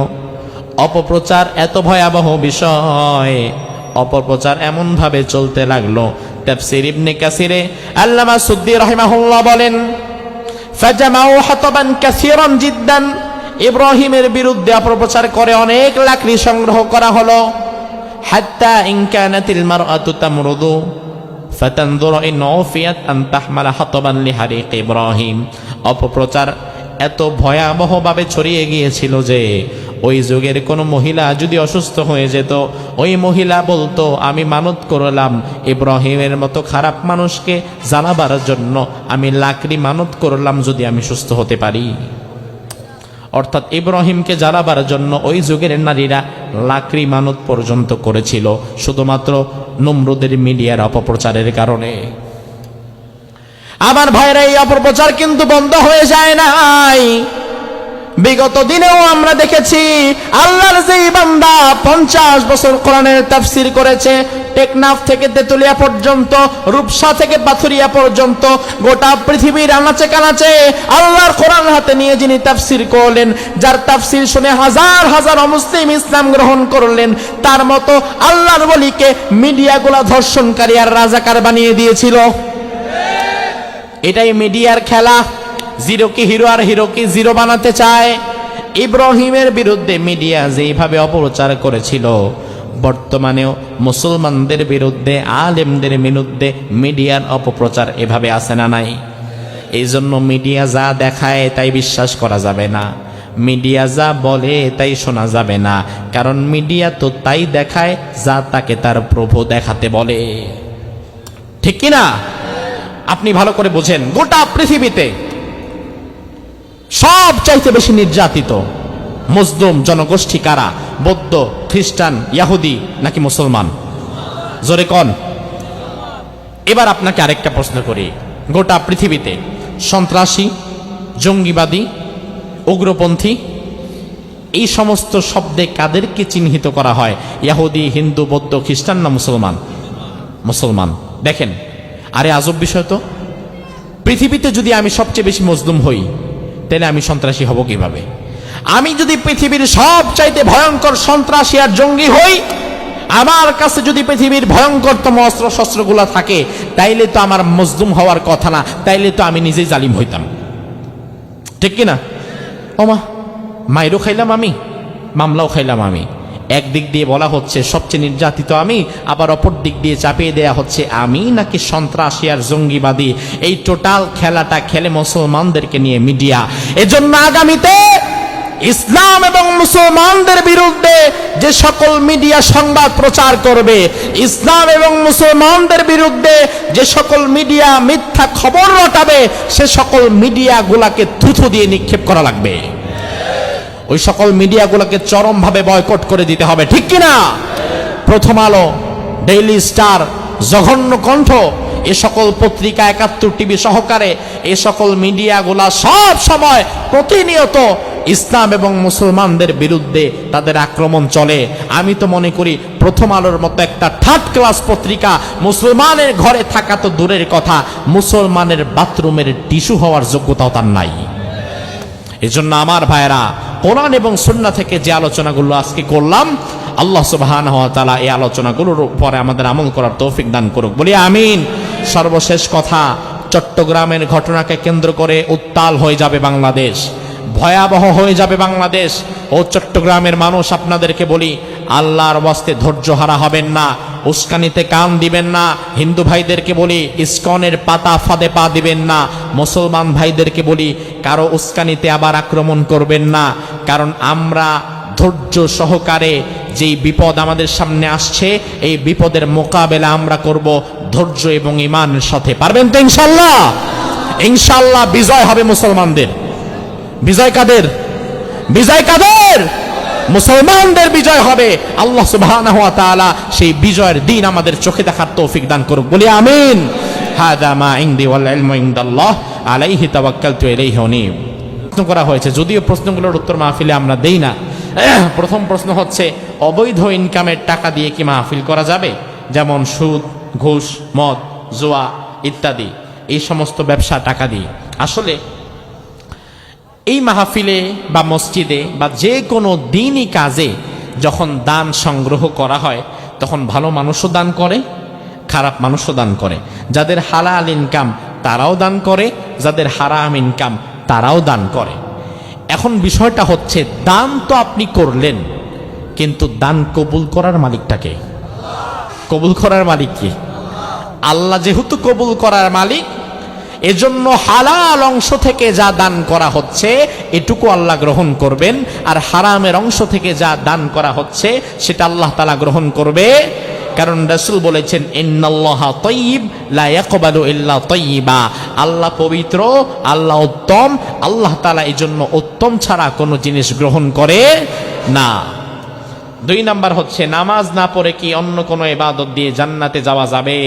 অপপ্রচার এত ভয়াবহ বিষয়, অপপ্রচার এমন ভাবে চলতে লাগলো। তাফসীর ইবনে কাসিরে আল্লামা সুদ্দী রাহিমাহুল্লাহ বলেন, ফাজামাউ হাতাবান কাসীরান জিদ্দান, ইব্রাহিমের বিরুদ্ধে অপপ্রচার করে অনেক লাকড়ি সংগ্রহ করা হলো। হাত্তা ইন কানাতিল মারআতু তামরুদু ফাতানযুরু ইন উফিয়াত আন তাহমালা হাতাবান লিহারিক ইব্রাহিম। অপপ্রচার এত ভয়াবহভাবে ছড়িয়ে গিয়েছিল যে ওই যুগের কোনো মহিলা যদি অসুস্থ হয়ে যেত, ওই মহিলা বলতো, আমি মানত করলাম ইব্রাহিমের মতো খারাপ মানুষকে জ্বালাবার জন্য, আমি লাকড়ি মানত করলাম যদি আমি সুস্থ হতে পারি। অর্থাৎ ইব্রাহিমকে জ্বালাবার জন্য ওই যুগের নারীরা লাকড়ি মানত পর্যন্ত করেছিল, শুধুমাত্র নমরুদের মিডিয়ার অপপ্রচারের কারণে। আমার ভাইরা, এই অপপ্রচার কিন্তু বন্ধ হয়ে যায় নাই। বিগত দিনেও আমরা দেখেছি আল্লাহর যেই বান্দা 50 বছর কোরআনের তাফসীর করেছে, টেকনাফ থেকে তেতুলিয়া পর্যন্ত, রূপসা থেকে পাথুরিয়া পর্যন্ত, গোটা পৃথিবীর আনাচে কানাচে আল্লাহর কোরআন হাতে নিয়ে যিনি তাফসীর করলেন, যার তাফসীর শুনে হাজার হাজার অমুসলিম ইসলাম গ্রহণ করলেন, তার মতো আল্লাহর ওলিকে মিডিয়াগুলা ধর্ষণকারী আর রাজাকার বানিয়ে দিয়েছিল। এটাই মিডিয়ার খেলা। জিরোকে হিরো আর হিরোকে জিরো বানাতে চায়। ইব্রাহিমের বিরুদ্ধে মিডিয়া যেইভাবে অপপ্রচার করেছিল, বর্তমানেও মুসলমানদের বিরুদ্ধে, আলেমদের বিরুদ্ধে মিডিয়ার অপপ্রচার এভাবে আছে না নাই? এই জন্য মিডিয়া যা দেখায় তাই বিশ্বাস করা যাবে না, মিডিয়া যা বলে তাই শোনা যাবে না, কারণ মিডিয়া তো তাই দেখায় যা তাকে তার প্রভু দেখাতে বলে। ঠিক কিনা? আপনি ভালো করে বোঝেন, গোটা পৃথিবীতে সব চাইতে বেশি নির্যাতিত মুসলিম জনগোষ্ঠী কারা? বৌদ্ধ, খ্রিস্টান, ইহুদি নাকি মুসলমান? জোরে কোন? এবার আপনাকে আরেকটা প্রশ্ন করি, গোটা পৃথিবীতে সন্ত্রাসী, জঙ্গিবাদী, উগ্রপন্থী এই সমস্ত শব্দে কাদেরকে চিহ্নিত করা হয়? ইহুদি, হিন্দু, বৌদ্ধ, খ্রিস্টান না মুসলমান? মুসলমান। দেখেন, আরে আজব বিষয় তো, পৃথিবীতে যদি আমি সবচেয়ে বেশি মজলুম হই তাহলে আমি সন্ত্রাসী হব কিভাবে? আমি যদি পৃথিবীর সবচাইতে ভয়ঙ্কর সন্ত্রাসী আর জঙ্গি হই, আমার কাছে যদি পৃথিবীর ভয়ঙ্করতম অস্ত্র শস্ত্রগুলো থাকে, তাইলে তো আমার মজলুম হওয়ার কথা না, তাইলে তো আমি নিজেই জালিম হইতাম। ঠিক কিনা? ওমা, মাইরও খাইলাম আমি, মামলাও খাইলাম আমি। একদিক দিয়ে বলা হচ্ছে সবচেয়ে নির্যাতিত আমি, আবার অপর দিক দিয়ে চাপিয়ে দেয়া হচ্ছে আমি নাকি সন্ত্রাসী আর জঙ্গিবাদী। এই টোটাল খেলাটা খেলে মুসলমানদেরকে নিয়ে মিডিয়া। এজন্য আগামীতে ইসলাম এবং মুসলমানদের বিরুদ্ধে যে সকল মিডিয়া সংবাদ প্রচার করবে, ইসলাম এবং মুসলমানদের বিরুদ্ধে যে সকল মিডিয়া মিথ্যা খবর রটাবে, সে সকল মিডিয়াগুলাকে থুথু দিয়ে নিক্ষেপ করা লাগবে। ওই সকল মিডিয়াগুলোকে চরমভাবে বয়কট করে দিতে হবে। ঠিক কিনা? প্রথম আলো, ডেইলি স্টার, জঘন্য কণ্ঠ, এ সকল পত্রিকা, ৭১ টিভি সহকারে এ সকল মিডিয়াগুলা সব সময় প্রতিনিয়ত ইসলাম এবং মুসলমানদের বিরুদ্ধে তাদের আক্রমণ চলে। আমি তো মনে করি প্রথম আলোর মতো একটা থার্ড ক্লাস পত্রিকা মুসলমানের ঘরে থাকা তো দূরের কথা, মুসলমানের বাথরুমের টিস্যু হওয়ার যোগ্যতাও তার নাই। এজন্য আমার ভাইরা, কোরআন এবং সুন্নাহ থেকে যে আলোচনাগুলো আজকে করলাম, আল্লাহ সুবহানাহু ওয়া তাআলা এই আলোচনাগুলোর উপরে আমাদের আমল করার তৌফিক দান করুক, বলি আমিন। সর্বশেষ কথা, চট্টগ্রামের ঘটনাকে কেন্দ্র করে উত্তাল হয়ে যাবে বাংলাদেশ, ভয়াবহ হয়ে যাবে বাংলাদেশ। ও চট্টগ্রামের মানুষ, আপনাদেরকে বলি, আল্লাহর ওয়াস্তে ধৈর্য হারা হবেন না, উস্কানিতে কান দিবেন না। হিন্দু ভাইদেরকে বলি, ইসকনের পাতা ফাঁদে পা দিবেন না। মুসলমান ভাইদেরকে বলি, কারো উস্কানিতে আবার আক্রমণ করবেন না, কারণ আমরা ধৈর্য সহকারে যেই বিপদ আমাদের সামনে আসছে, এই বিপদের মোকাবেলা আমরা করব ধৈর্য এবং ঈমানের সাথে। পারবেন তো ইনশাআল্লাহ? ইনশাআল্লাহ বিজয় হবে মুসলমানদের। বিজয় কাদের? বিজয় কাদের? মুসলমানদের বিজয় হবে। আল্লাহ সুবহানাহু ওয়া তাআলা সেই বিজয়ের দিন আমাদের চোখে দেখার তৌফিক দান করুক, বলি আমিন। হাদা মা ইনদি ওয়াল ইলমু ইনদাল্লাহ আলাইহি তাওয়াক্কালতু ইলাইহি উনীব। প্রশ্ন করা হয়েছে, যদিও প্রশ্নগুলোর উত্তর মাহফিলে আমরা দেই না। প্রথম প্রশ্ন হচ্ছে, অবৈধ ইনকামের টাকা দিয়ে কি মাহফিল করা যাবে? যেমন সুদ, ঘুষ, মদ, জুয়া ইত্যাদি, এই সমস্ত ব্যবসা টাকা দিয়ে। আসলে এই মাহফিলে বা মসজিদে বা যে কোনো দিনই কাজে যখন দান সংগ্রহ করা হয়, তখন ভালো মানুষও দান করে, খারাপ মানুষও দান করে। যাদের হালাল ইনকাম তারাও দান করে, যাদের হারাম ইনকাম তারাও দান করে। এখন বিষয়টা হচ্ছে, দান তো আপনি করলেন, কিন্তু দান কবুল করার মালিকটাকে? কবুল করার মালিক কি? আল্লাহ যেহেতু কবুল করার মালিক, এজন্য হালাল অংশ থেকে যা দান করা হচ্ছে এটুকু আল্লাহ গ্রহণ করবেন, আর হারামের অংশ থেকে যা দান করা হচ্ছে সেটা আল্লাহ তাআলা গ্রহণ করবে। কারণ রাসূল বলেছেন, ইন্নাল্লাহা তাইয়্যিব লা ইয়াকবালু ইল্লা তাইয়্যিবা। আল্লাহ পবিত্র, আল্লাহ উত্তম, আল্লাহ তাআলা এজন্য উত্তম ছাড়া কোনো জিনিস গ্রহণ করে না। 2 নাম্বার হচ্ছে, নামাজ না পড়ে কি অন্য কোনো ইবাদত দিয়ে জান্নাতে যাওয়া যাবে?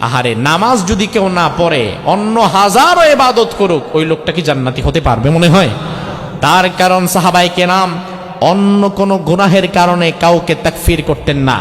আহারে, নামাজ যদি কেউ না পড়ে, অন্য হাজারো ইবাদত করুক, ওই লোকটা কি জান্নাতি হতে পারবে মনে হয়? তার কারণ সাহাবায়ে কেরাম অন্য কোনো গুনাহের কারণে কাউকে তাকফির করতেন না,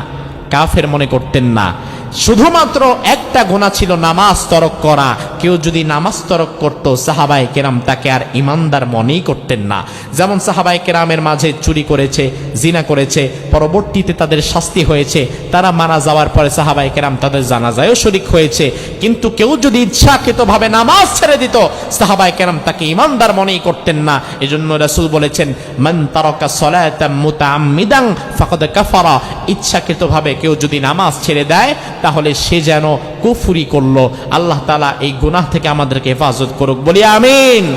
কাফের মনে করতেন না। শুধুমাত্র একটা গুনাহ ছিল নামাজ তরক করা। কেউ যদি নামাজ তরক করত, সাহাবায়ে কেরাম তাকে আর ইমানদার মনেই করতেন না। যেমন সাহাবায়ে কেরামের মাঝে চুরি করেছে, জিনা করেছে, পরবর্তীতে তাদের শাস্তি হয়েছে, তারা মারা যাওয়ার পরে সাহাবায়ে কেরাম তাদের জানাজায়ও শরীক হয়েছে। কিন্তু কেউ যদি ইচ্ছাকৃতভাবে নামাজ ছেড়ে দিত, সাহাবায়ে কেরাম তাকে ইমানদার মনেই করতেন না। এজন্য রাসূল বলেছেন, মান তারাকা সালাতাম মুতাআম্মিদান ফাকাদ কাফারা। ইচ্ছাকৃতভাবে কেউ যদি নামাজ ছেড়ে দেয় তাহলে সে যেন কুফরি করলো। আল্লাহ তাআলা এই গুনাহ থেকে আমাদেরকে হেফাজত করুক, বলি আমিন।